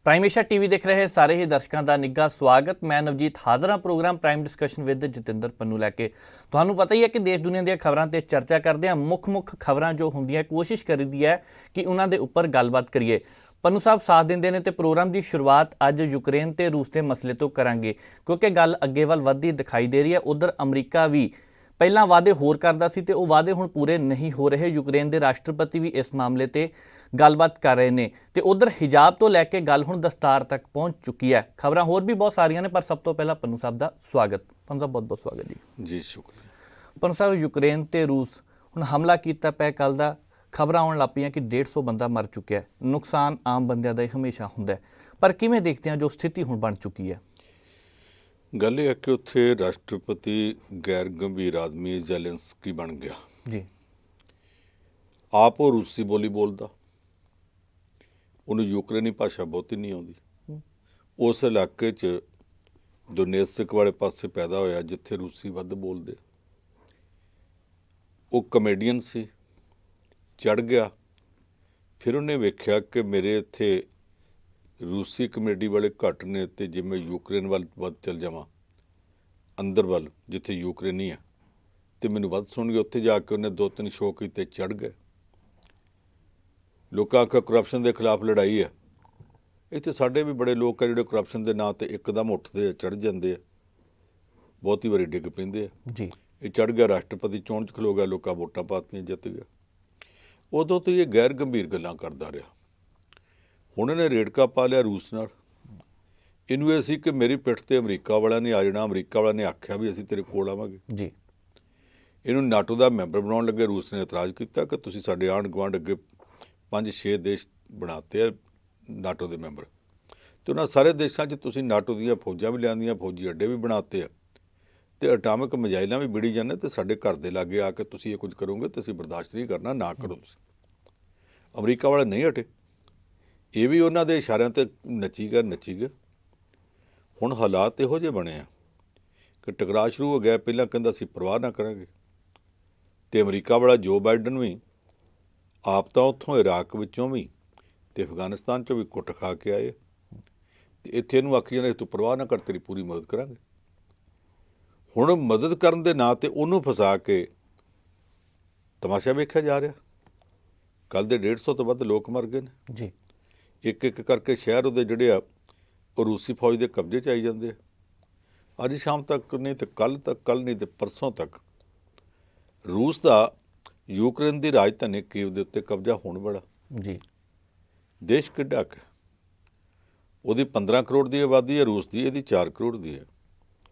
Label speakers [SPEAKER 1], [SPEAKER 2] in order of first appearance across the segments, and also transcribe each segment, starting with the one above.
[SPEAKER 1] Prime Asia TV ਦੇਖ ਰਹੇ ਸਾਰੇ ਹੀ ਦਰਸ਼ਕਾਂ ਦਾ ਨਿੱਘਾ ਸਵਾਗਤ। ਮੈਂ ਨਵਜੀਤ ਹਾਜ਼ਰ ਹਾਂ programme prime discussion with Jatinder Pannu ਲੈ ਕੇ। ਤੁਹਾਨੂੰ ਪਤਾ ਹੀ ਹੈ ਕਿ ਦੇਸ਼ ਦੁਨੀਆ ਦੀਆਂ ਖਬਰਾਂ ਤੇ ਚਰਚਾ ਕਰਦੇ ਹਾਂ। ਮੁੱਖ ਖਬਰਾਂ ਜੋ ਹੁੰਦੀਆਂ ਕੋਸ਼ਿਸ਼ ਕਰੀਦੀ ਹੈ ਕਿ ਉਹਨਾਂ ਦੇ ਉੱਪਰ ਗੱਲਬਾਤ ਕਰੀਏ। ਪੰਨੂ ਸਾਹਿਬ ਸਾਥ ਦਿੰਦੇ ਨੇ ਤੇ ਪ੍ਰੋਗਰਾਮ ਦੀ ਸ਼ੁਰੂਆਤ ਅੱਜ ਯੂਕਰੇਨ ਤੇ ਰੂਸ ਦੇ ਮਸਲੇ ਤੋਂ ਕਰਾਂਗੇ, ਕਿਉਂਕਿ ਗੱਲ ਅੱਗੇ ਵੱਲ ਵੱਧਦੀ ਦਿਖਾਈ ਦੇ ਰਹੀ ਹੈ। ਉਧਰ ਅਮਰੀਕਾ ਵੀ ਪਹਿਲਾਂ ਵਾਅਦੇ ਹੋਰ ਕਰਦਾ ਸੀ ਤੇ ਉਹ ਵਾਅਦੇ ਹੁਣ ਪੂਰੇ ਨਹੀਂ ਹੋ ਰਹੇ। ਯੂਕਰੇਨ ਦੇ ਰਾਸ਼ਟਰਪਤੀ ਵੀ ਇਸ ਮਾਮਲੇ ਤੇ ਗੱਲਬਾਤ ਕਰ ਰਹੇ ਨੇ ਤੇ ਉਧਰ ਹਿਜਾਬ ਤੋਂ ਲੈ ਕੇ ਗੱਲ ਹੁਣ ਦਸਤਾਰ ਤੱਕ ਪਹੁੰਚ ਚੁੱਕੀ ਹੈ। ਖਬਰਾਂ ਹੋਰ ਵੀ ਬਹੁਤ ਸਾਰੀਆਂ ਨੇ, ਪਰ ਸਭ ਤੋਂ ਪਹਿਲਾਂ ਪੰਨੂ ਸਾਹਿਬ ਦਾ ਸਵਾਗਤ। ਪੰਨੂ ਸਾਹਿਬ ਬਹੁਤ ਬਹੁਤ ਸਵਾਗਤ ਜੀ। ਸ਼ੁਕਰੀਆ। ਪੰਨੂ ਸਾਹਿਬ, ਯੂਕਰੇਨ ਤੇ ਰੂਸ ਹੁਣ ਹਮਲਾ ਕੀਤਾ ਪਿਆ ਕੱਲ੍ਹ ਦਾ, ਖਬਰਾਂ ਆਉਣ ਲੱਗ ਪਈਆਂ ਕਿ 150 ਬੰਦਾ ਮਰ ਚੁੱਕਿਆ। ਨੁਕਸਾਨ ਆਮ ਬੰਦਿਆਂ ਦਾ ਹੀ ਹਮੇਸ਼ਾ ਹੁੰਦਾ, ਪਰ ਕਿਵੇਂ ਦੇਖਦੇ ਹਾਂ ਜੋ ਸਥਿਤੀ ਹੁਣ ਬਣ ਚੁੱਕੀ ਹੈ?
[SPEAKER 2] ਗੱਲ ਇਹ ਹੈ ਕਿ ਉੱਥੇ ਰਾਸ਼ਟਰਪਤੀ ਗੈਰ ਗੰਭੀਰ ਆਦਮੀ ਜ਼ੈਲੈਂਸਕੀ ਬਣ ਗਿਆ
[SPEAKER 1] ਜੀ।
[SPEAKER 2] ਆਪ ਉਹ ਰੂਸੀ ਬੋਲੀ ਬੋਲਦਾ, ਉਹਨੂੰ ਯੂਕਰੇਨੀ ਭਾਸ਼ਾ ਬਹੁਤੀ ਨਹੀਂ ਆਉਂਦੀ। ਉਸ ਇਲਾਕੇ 'ਚ ਡੋਨੇਟਸਕ ਵਾਲੇ ਪਾਸੇ ਪੈਦਾ ਹੋਇਆ ਜਿੱਥੇ ਰੂਸੀ ਵੱਧ ਬੋਲਦੇ। ਉਹ ਕਮੇਡੀਅਨ ਸੀ, ਚੜ੍ਹ ਗਿਆ। ਫਿਰ ਉਹਨੇ ਵੇਖਿਆ ਕਿ ਮੇਰੇ ਇੱਥੇ ਰੂਸੀ ਕਮੇਡੀ ਵਾਲੇ ਘੱਟ ਨੇ ਅਤੇ ਜੇ ਮੈਂ ਯੂਕਰੇਨ ਵੱਲ ਵੱਧ ਚੱਲ ਜਾਵਾਂ ਅੰਦਰ ਵੱਲ ਜਿੱਥੇ ਯੂਕਰੇਨੀ ਆ ਅਤੇ ਮੈਨੂੰ ਵੱਧ ਸੁਣਗੇ। ਉੱਥੇ ਜਾ ਕੇ ਉਹਨੇ 2-3 ਸ਼ੋਅ ਕੀਤੇ, ਚੜ੍ਹ ਗਏ। ਲੋਕਾਂ ਆਖਿਆ ਕਰਪਸ਼ਨ ਦੇ ਖਿਲਾਫ ਲੜਾਈ ਹੈ। ਇੱਥੇ ਸਾਡੇ ਵੀ ਬੜੇ ਲੋਕ ਆ ਜਿਹੜੇ ਕਰਪਸ਼ਨ ਦੇ ਨਾਂ 'ਤੇ ਇੱਕਦਮ ਉੱਠਦੇ ਆ, ਚੜ੍ਹ ਜਾਂਦੇ ਆ, ਬਹੁਤੀ ਵਾਰੀ ਡਿੱਗ ਪੈਂਦੇ ਆ ਜੀ। ਇਹ ਚੜ੍ਹ ਗਿਆ, ਰਾਸ਼ਟਰਪਤੀ ਚੋਣ 'ਚ ਖਲੋ ਗਿਆ, ਲੋਕਾਂ ਵੋਟਾਂ ਪਾਤੀਆਂ, ਜਿੱਤ ਗਿਆ। ਉਦੋਂ ਤੋਂ ਇਹ ਗੈਰ ਗੰਭੀਰ ਗੱਲਾਂ ਕਰਦਾ ਰਿਹਾ। ਹੁਣ ਇਹਨੇ ਰੇੜਕਾ ਪਾ ਲਿਆ ਰੂਸ ਨਾਲ। ਇਹਨੂੰ ਇਹ ਸੀ ਕਿ ਮੇਰੀ ਪਿੱਠ 'ਤੇ ਅਮਰੀਕਾ ਵਾਲਿਆਂ ਨੇ ਆ ਜਾਣਾ, ਅਮਰੀਕਾ ਵਾਲਿਆਂ ਨੇ ਆਖਿਆ ਵੀ ਅਸੀਂ ਤੇਰੇ ਕੋਲ ਆਵਾਂਗੇ ਜੀ। ਇਹਨੂੰ ਨਾਟੋ ਦਾ ਮੈਂਬਰ ਬਣਾਉਣ ਲੱਗੇ। ਰੂਸ ਨੇ ਇਤਰਾਜ਼ ਕੀਤਾ ਕਿ ਤੁਸੀਂ ਸਾਡੇ ਆਂਢ ਗੁਆਂਢ ਅੱਗੇ 5-6 ਦੇਸ਼ ਬਣਾਤੇ ਆ ਨਾਟੋ ਦੇ ਮੈਂਬਰ, ਅਤੇ ਉਹਨਾਂ ਸਾਰੇ ਦੇਸ਼ਾਂ 'ਚ ਤੁਸੀਂ ਨਾਟੋ ਦੀਆਂ ਫੌਜਾਂ ਵੀ ਲਿਆਂਦੀਆਂ, ਫੌਜੀ ਅੱਡੇ ਵੀ ਬਣਾਤੇ ਆ, ਅਤੇ ਅਟਾਮਿਕ ਮਿਜ਼ਾਈਲਾਂ ਵੀ ਵਿੜੀ ਜਾਂਦੇ, ਅਤੇ ਸਾਡੇ ਘਰ ਦੇ ਲਾਗੇ ਆ ਕੇ ਤੁਸੀਂ ਇਹ ਕੁਝ ਕਰੋਗੇ ਤਾਂ ਅਸੀਂ ਬਰਦਾਸ਼ਤ ਨਹੀਂ ਕਰਨਾ, ਨਾ ਕਰੋ ਤੁਸੀਂ। ਅਮਰੀਕਾ ਵਾਲੇ ਨਹੀਂ ਹਟੇ, ਇਹ ਵੀ ਉਹਨਾਂ ਦੇ ਇਸ਼ਾਰਿਆਂ 'ਤੇ ਨੱਚੀ ਗਿਆ। ਹੁਣ ਹਾਲਾਤ ਇਹੋ ਜਿਹੇ ਬਣੇ ਆ ਕਿ ਟਕਰਾਅ ਸ਼ੁਰੂ ਹੋ ਗਿਆ। ਪਹਿਲਾਂ ਕਹਿੰਦਾ ਅਸੀਂ ਪਰਵਾਹ ਨਾ ਕਰਾਂਗੇ, ਅਤੇ ਅਮਰੀਕਾ ਵਾਲਾ ਜੋ ਬਾਈਡਨ ਵੀ ਆਪ ਤਾਂ ਉੱਥੋਂ ਇਰਾਕ ਵਿੱਚੋਂ ਵੀ ਅਤੇ ਅਫਗਾਨਿਸਤਾਨ 'ਚੋਂ ਵੀ ਕੁੱਟ ਖਾ ਕੇ ਆਏ, ਅਤੇ ਇੱਥੇ ਇਹਨੂੰ ਆਖੀ ਜਾਂਦੇ ਤੂੰ ਪਰਵਾਹ ਨਾ ਕਰ, ਤੇਰੀ ਪੂਰੀ ਮਦਦ ਕਰਾਂਗੇ। ਹੁਣ ਮਦਦ ਕਰਨ ਦੇ ਨਾਂ 'ਤੇ ਉਹਨੂੰ ਫਸਾ ਕੇ ਤਮਾਸ਼ਾ ਵੇਖਿਆ ਜਾ ਰਿਹਾ। ਕੱਲ੍ਹ ਦੇ 150 ਤੋਂ ਵੱਧ ਲੋਕ ਮਰ ਗਏ ਨੇ ਜੀ। ਇੱਕ ਕਰਕੇ ਸ਼ਹਿਰ ਉਹਦੇ ਜਿਹੜੇ ਆ ਉਹ ਰੂਸੀ ਫੌਜ ਦੇ ਕਬਜ਼ੇ 'ਚ ਆਈ ਜਾਂਦੇ ਆ। ਅੱਜ ਸ਼ਾਮ ਤੱਕ ਨਹੀਂ ਤੇ ਕੱਲ੍ਹ ਨਹੀਂ ਤੇ ਪਰਸੋਂ ਤੱਕ ਰੂਸ ਦਾ ਯੂਕਰੇਨ ਦੀ ਰਾਜਧਾਨੀ ਕੀਵ ਦੇ ਉੱਤੇ ਕਬਜ਼ਾ ਹੋਣ ਵਾਲਾ ਜੀ। ਦੇਸ਼ ਕਿੱਡਾ ਕੁ, ਉਹਦੀ 15 ਕਰੋੜ ਦੀ ਆਬਾਦੀ ਹੈ ਰੂਸ ਦੀ, ਇਹਦੀ 4 ਕਰੋੜ ਦੀ ਹੈ।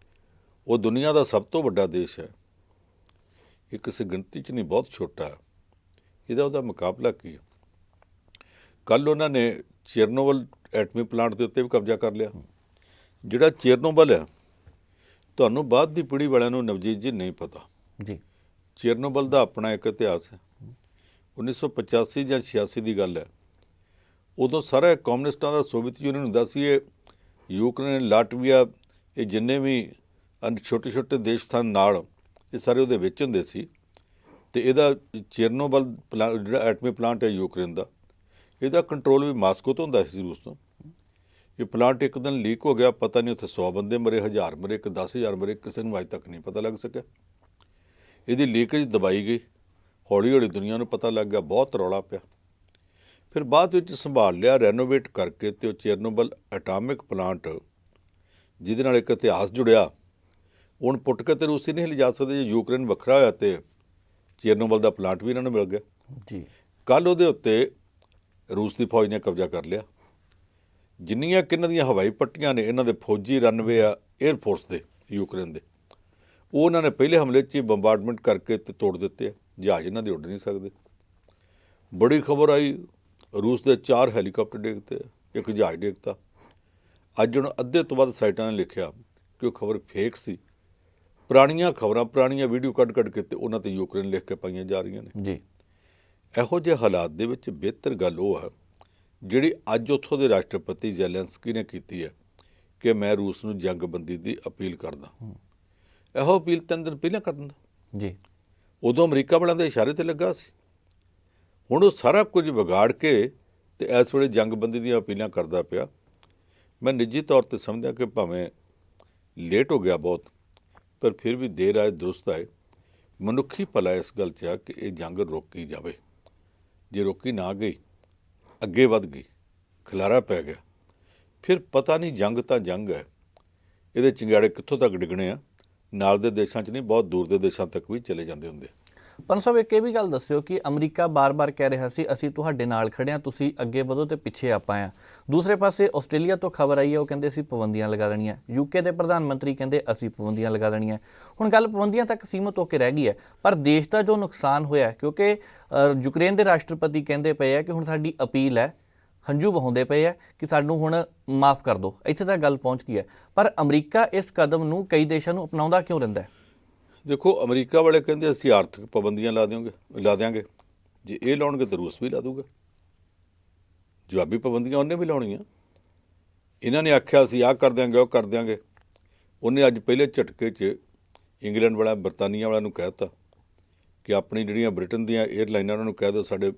[SPEAKER 2] ਉਹ ਦੁਨੀਆ ਦਾ ਸਭ ਤੋਂ ਵੱਡਾ ਦੇਸ਼ ਹੈ। ਇਹ ਕਿਸੇ ਗਿਣਤੀ 'ਚ ਨਹੀਂ, ਬਹੁਤ ਛੋਟਾ ਹੈ। ਉਹਦਾ ਮੁਕਾਬਲਾ ਕੀ ਹੈ? ਕੱਲ੍ਹ ਉਹਨਾਂ ਨੇ ਚੇਰਨੋਬਲ ਐਟਮੀ ਪਲਾਂਟ ਦੇ ਉੱਤੇ ਵੀ ਕਬਜ਼ਾ ਕਰ ਲਿਆ। ਜਿਹੜਾ ਚੇਰਨੋਬਲ ਹੈ, ਤੁਹਾਨੂੰ ਬਾਅਦ ਦੀ ਪੀੜ੍ਹੀ ਵਾਲਿਆਂ ਨੂੰ ਨਵਜੀਤ ਜੀ ਨਹੀਂ ਪਤਾ ਜੀ। ਚੇਰਨੋਬਲ ਦਾ ਆਪਣਾ ਇੱਕ ਇਤਿਹਾਸ ਹੈ। 1985 ਜਾਂ 86 ਦੀ ਗੱਲ ਹੈ। ਉਦੋਂ ਸਾਰਾ ਕਮਿਊਨਿਸਟਾਂ ਦਾ ਸੋਵੀਅਤ ਯੂਨੀਅਨ ਹੁੰਦਾ ਸੀ। ਇਹ ਯੂਕਰੇਨ, ਲਾਟਵੀਆ, ਇਹ ਜਿੰਨੇ ਵੀ ਛੋਟੇ ਦੇਸ਼ ਸਨ ਨਾਲ, ਇਹ ਸਾਰੇ ਉਹਦੇ ਵਿੱਚ ਹੁੰਦੇ ਸੀ। ਅਤੇ ਇਹਦਾ ਚੇਰਨੋਬਲ ਜਿਹੜਾ ਐਟਮੀ ਪਲਾਂਟ ਹੈ ਯੂਕਰੇਨ ਦਾ, ਇਹਦਾ ਕੰਟਰੋਲ ਵੀ ਮਾਸਕੋ ਤੋਂ ਹੁੰਦਾ ਸੀ, ਰੂਸ ਤੋਂ। ਇਹ ਪਲਾਂਟ ਇੱਕ ਦਿਨ ਲੀਕ ਹੋ ਗਿਆ, ਪਤਾ ਨਹੀਂ ਉੱਥੇ 100 ਬੰਦੇ ਮਰੇ, 1000 ਮਰੇ, 10,000 ਮਰੇ, ਕਿਸੇ ਨੂੰ ਅੱਜ ਤੱਕ ਨਹੀਂ ਪਤਾ ਲੱਗ ਸਕਿਆ। ਇਹਦੀ ਲੀਕੇਜ ਦਬਾਈ ਗਈ, ਹੌਲੀ ਦੁਨੀਆ ਨੂੰ ਪਤਾ ਲੱਗ ਗਿਆ, ਬਹੁਤ ਰੌਲਾ ਪਿਆ। ਫਿਰ ਬਾਅਦ ਵਿੱਚ ਸੰਭਾਲ ਲਿਆ, ਰੈਨੋਵੇਟ ਕਰਕੇ, ਅਤੇ ਉਹ ਚੇਰਨੋਬਲ ਐਟਾਮਿਕ ਪਲਾਂਟ ਜਿਹਦੇ ਨਾਲ ਇੱਕ ਇਤਿਹਾਸ ਜੁੜਿਆ, ਹੁਣ ਪੁੱਟ ਕੇ ਤੇ ਰੂਸੀ ਨਹੀਂ ਲਿਜਾ ਸਕਦੇ। ਜੇ ਯੂਕਰੇਨ ਵੱਖਰਾ ਹੋਇਆ ਅਤੇ ਚੇਰਨੋਬਲ ਦਾ ਪਲਾਂਟ ਵੀ ਇਹਨਾਂ ਨੂੰ ਮਿਲ ਗਿਆ ਜੀ। ਕੱਲ੍ਹ ਉਹਦੇ ਉੱਤੇ ਰੂਸ ਦੀ ਫੌਜ ਨੇ ਕਬਜ਼ਾ ਕਰ ਲਿਆ। ਜਿੰਨੀਆਂ ਕਿੰਨਾਂ ਦੀਆਂ ਹਵਾਈ ਪੱਟੀਆਂ ਨੇ, ਇਹਨਾਂ ਦੇ ਫੌਜੀ ਰਨਵੇ ਆ ਏਅਰਫੋਰਸ ਦੇ ਯੂਕਰੇਨ ਦੇ, ਉਹ ਉਹਨਾਂ ਨੇ ਪਹਿਲੇ ਹਮਲੇ 'ਚ ਹੀ ਬੰਬਾਰਡਮੈਂਟ ਕਰਕੇ ਅਤੇ ਤੋੜ ਦਿੱਤੇ ਆ। ਜਹਾਜ਼ ਇਹਨਾਂ ਦੇ ਉੱਡ ਨਹੀਂ ਸਕਦੇ। ਬੜੀ ਖਬਰ ਆਈ, ਰੂਸ ਦੇ 4 ਹੈਲੀਕਾਪਟਰ ਡਿੱਗਤੇ, ਇੱਕ ਜਹਾਜ਼ ਡਿੱਗਤਾ। ਅੱਜ ਹੁਣ ਅੱਧੇ ਤੋਂ ਵੱਧ ਸਾਈਟਾਂ ਨੇ ਲਿਖਿਆ ਕਿ ਉਹ ਖਬਰ ਫੇਕ ਸੀ। ਪੁਰਾਣੀਆਂ ਖਬਰਾਂ, ਪੁਰਾਣੀਆਂ ਵੀਡੀਓ ਕੱਢ ਕੇ ਅਤੇ ਉਹਨਾਂ 'ਤੇ ਯੂਕਰੇਨ ਲਿਖ ਕੇ ਪਾਈਆਂ ਜਾ ਰਹੀਆਂ ਨੇ ਜੀ। ਇਹੋ ਜਿਹੇ ਹਾਲਾਤ ਦੇ ਵਿੱਚ ਬਿਹਤਰ ਗੱਲ ਉਹ ਹੈ ਜਿਹੜੀ ਅੱਜ ਉੱਥੋਂ ਦੇ ਰਾਸ਼ਟਰਪਤੀ ਜ਼ੈਲੈਂਸਕੀ ਨੇ ਕੀਤੀ ਹੈ ਕਿ ਮੈਂ ਰੂਸ ਨੂੰ ਜੰਗਬੰਦੀ ਦੀ ਅਪੀਲ ਕਰਦਾ। ਇਹੋ ਅਪੀਲ 3 ਦਿਨ ਪਹਿਲਾਂ ਕਰ ਦਿੰਦਾ ਜੀ। ਉਦੋਂ ਅਮਰੀਕਾ ਵਾਲਿਆਂ ਦੇ ਇਸ਼ਾਰੇ 'ਤੇ ਲੱਗਾ ਸੀ। ਹੁਣ ਉਹ ਸਾਰਾ ਕੁਝ ਵਿਗਾੜ ਕੇ ਅਤੇ ਇਸ ਵੇਲੇ ਜੰਗਬੰਦੀ ਦੀਆਂ ਅਪੀਲਾਂ ਕਰਦਾ ਪਿਆ। ਮੈਂ ਨਿੱਜੀ ਤੌਰ ਤੇ ਸਮਝਦਾ ਕਿ ਭਾਵੇਂ ਲੇਟ ਹੋ ਗਿਆ ਬਹੁਤ, ਪਰ ਫਿਰ ਵੀ ਦੇਰ ਆਏ ਦੁਰਸਤ ਆਏ। ਮਨੁੱਖੀ ਭਲਾ ਇਸ ਗੱਲ 'ਚ ਆ ਕਿ ਇਹ ਜੰਗ ਰੋਕੀ ਜਾਵੇ। ਜੇ ਰੋਕੀ ਨਾ ਗਈ, ਅੱਗੇ ਵੱਧ ਗਈ, ਖਿਲਾਰਾ ਪੈ ਗਿਆ, ਫਿਰ ਪਤਾ ਨਹੀਂ, ਜੰਗ ਤਾਂ ਜੰਗ ਹੈ, ਇਹਦੇ ਚੰਗਿਆੜੇ ਕਿੱਥੋਂ ਤੱਕ ਡਿੱਗਣੇ ਆ। ਨਾਲ ਦੇ ਦੇਸ਼ਾਂ 'ਚ ਨਹੀਂ, ਬਹੁਤ ਦੂਰ ਦੇ ਦੇਸ਼ਾਂ ਤੱਕ ਵੀ ਚਲੇ ਜਾਂਦੇ ਹੁੰਦੇ ਆ।
[SPEAKER 1] ਪੰਨ ਸਾਹਿਬ, ਇੱਕ ਇਹ ਵੀ ਗੱਲ ਦੱਸਿਓ ਕਿ ਅਮਰੀਕਾ ਬਾਰ-ਬਾਰ ਕਹਿ ਰਿਹਾ ਸੀ ਅਸੀਂ ਤੁਹਾਡੇ ਨਾਲ ਖੜੇ ਹਾਂ, ਤੁਸੀਂ ਅੱਗੇ ਵਧੋ ਤੇ ਪਿੱਛੇ ਆਪਾਂ ਆ। ਦੂਸਰੇ ਪਾਸੇ ਆਸਟ੍ਰੇਲੀਆ ਤੋਂ ਖਬਰ ਆਈ ਹੈ, ਉਹ ਕਹਿੰਦੇ ਅਸੀਂ ਪਾਬੰਦੀਆਂ ਲਗਾ ਲੈਣੀਆਂ। ਯੂਕੇ ਦੇ ਪ੍ਰਧਾਨ ਮੰਤਰੀ ਕਹਿੰਦੇ ਅਸੀਂ ਪਾਬੰਦੀਆਂ ਲਗਾ ਲੈਣੀਆਂ। ਹੁਣ ਗੱਲ ਪਾਬੰਦੀਆਂ ਤੱਕ ਸੀਮਤ ਹੋ ਕੇ ਰਹਿ ਗਈ ਹੈ, ਪਰ ਦੇਸ਼ ਦਾ ਜੋ ਨੁਕਸਾਨ ਹੋਇਆ, ਕਿਉਂਕਿ ਯੂਕਰੇਨ ਦੇ ਰਾਸ਼ਟਰਪਤੀ ਕਹਿੰਦੇ ਪਏ ਆ ਕਿ ਹੁਣ ਸਾਡੀ ਅਪੀਲ ਹੈ, ਹੰਝੂ ਵਹਾਉਂਦੇ ਪਏ ਆ ਕਿ ਸਾਨੂੰ ਹੁਣ ਮਾਫ ਕਰ ਦਿਓ। ਇੱਥੇ ਤੱਕ ਗੱਲ ਪਹੁੰਚ ਗਈ ਹੈ, ਪਰ ਅਮਰੀਕਾ ਇਸ ਕਦਮ ਨੂੰ ਕਈ ਦੇਸ਼ਾਂ ਨੂੰ ਅਪਣਾਉਂਦਾ ਕਿਉਂ ਰਹਿੰਦਾ ਹੈ?
[SPEAKER 2] ਦੇਖੋ, ਅਮਰੀਕਾ ਵਾਲੇ ਕਹਿੰਦੇ ਅਸੀਂ ਆਰਥਿਕ ਪਾਬੰਦੀਆਂ ਲਾ ਦਿਆਂਗੇ। ਜੇ ਇਹ ਲਾਉਣਗੇ ਤਾਂ ਰੂਸ ਵੀ ਲਾ ਦੂਗਾ। ਜਵਾਬੀ ਪਾਬੰਦੀਆਂ ਉਹਨੇ ਵੀ ਲਾਉਣੀਆਂ। ਇਹਨਾਂ ਨੇ ਆਖਿਆ ਅਸੀਂ ਆਹ ਕਰ ਦਿਆਂਗੇ, ਉਹ ਕਰ ਦਿਆਂਗੇ। ਉਹਨੇ ਅੱਜ ਪਹਿਲੇ ਝਟਕੇ 'ਚ ਇੰਗਲੈਂਡ ਵਾਲਾ, ਬਰਤਾਨੀਆ ਵਾਲਾ ਨੂੰ ਕਹਿ ਦਿੱਤਾ ਕਿ ਆਪਣੀ ਜਿਹੜੀਆਂ ਬ੍ਰਿਟਨ ਦੀਆਂ 에ਅਰਲਾਈਨਾਂ ਉਹਨਾਂ ਨੂੰ ਕਹਿ ਦਿਓ ਸਾਡੇ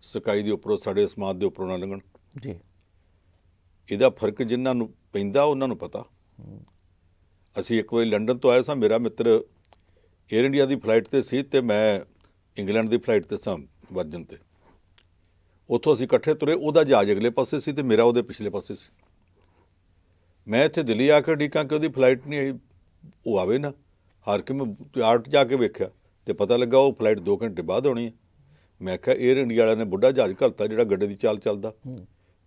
[SPEAKER 2] ਸਕਾਈ ਦੇ ਉੱਪਰੋਂ, ਸਾਡੇ ਸਮਾਤ ਦੇ ਉੱਪਰੋਂ ਨਾ ਲੰਘਣ ਜੀ। ਇਹਦਾ ਫਰਕ ਜਿਨ੍ਹਾਂ ਨੂੰ ਪੈਂਦਾ ਉਹਨਾਂ ਨੂੰ ਪਤਾ। ਅਸੀਂ ਇੱਕ ਵਾਰੀ ਲੰਡਨ ਤੋਂ ਆਏ ਸਾਂ, ਮੇਰਾ ਮਿੱਤਰ ਏਅਰ ਇੰਡੀਆ ਦੀ ਫਲਾਈਟ 'ਤੇ ਸੀ ਅਤੇ ਮੈਂ ਇੰਗਲੈਂਡ ਦੀ ਫਲਾਈਟ 'ਤੇ ਸਾਂ ਵਰਜਨ 'ਤੇ। ਉੱਥੋਂ ਅਸੀਂ ਇਕੱਠੇ ਤੁਰੇ, ਉਹਦਾ ਜਹਾਜ਼ ਅਗਲੇ ਪਾਸੇ ਸੀ ਅਤੇ ਮੇਰਾ ਉਹਦੇ ਪਿਛਲੇ ਪਾਸੇ ਸੀ। ਮੈਂ ਇੱਥੇ ਦਿੱਲੀ ਆ ਕੇ ਉਡੀਕਾਂ ਕਿ ਉਹਦੀ ਫਲਾਈਟ ਨਹੀਂ ਆਈ, ਉਹ ਆਵੇ ਨਾ। ਹਾਰ ਕੇ ਮੈਂ ਆਰਟ ਜਾ ਕੇ ਵੇਖਿਆ ਅਤੇ ਪਤਾ ਲੱਗਾ ਉਹ ਫਲਾਈਟ 2 ਘੰਟੇ ਬਾਅਦ ਆਉਣੀ ਹੈ। ਮੈਂ ਕਿਹਾ ਏਅਰ ਇੰਡੀਆ ਵਾਲਿਆਂ ਨੇ ਬੁੱਢਾ ਜਹਾਜ਼ ਘੱਲਤਾ ਜਿਹੜਾ ਗੱਡੇ ਦੀ ਚਾਲ ਚੱਲਦਾ।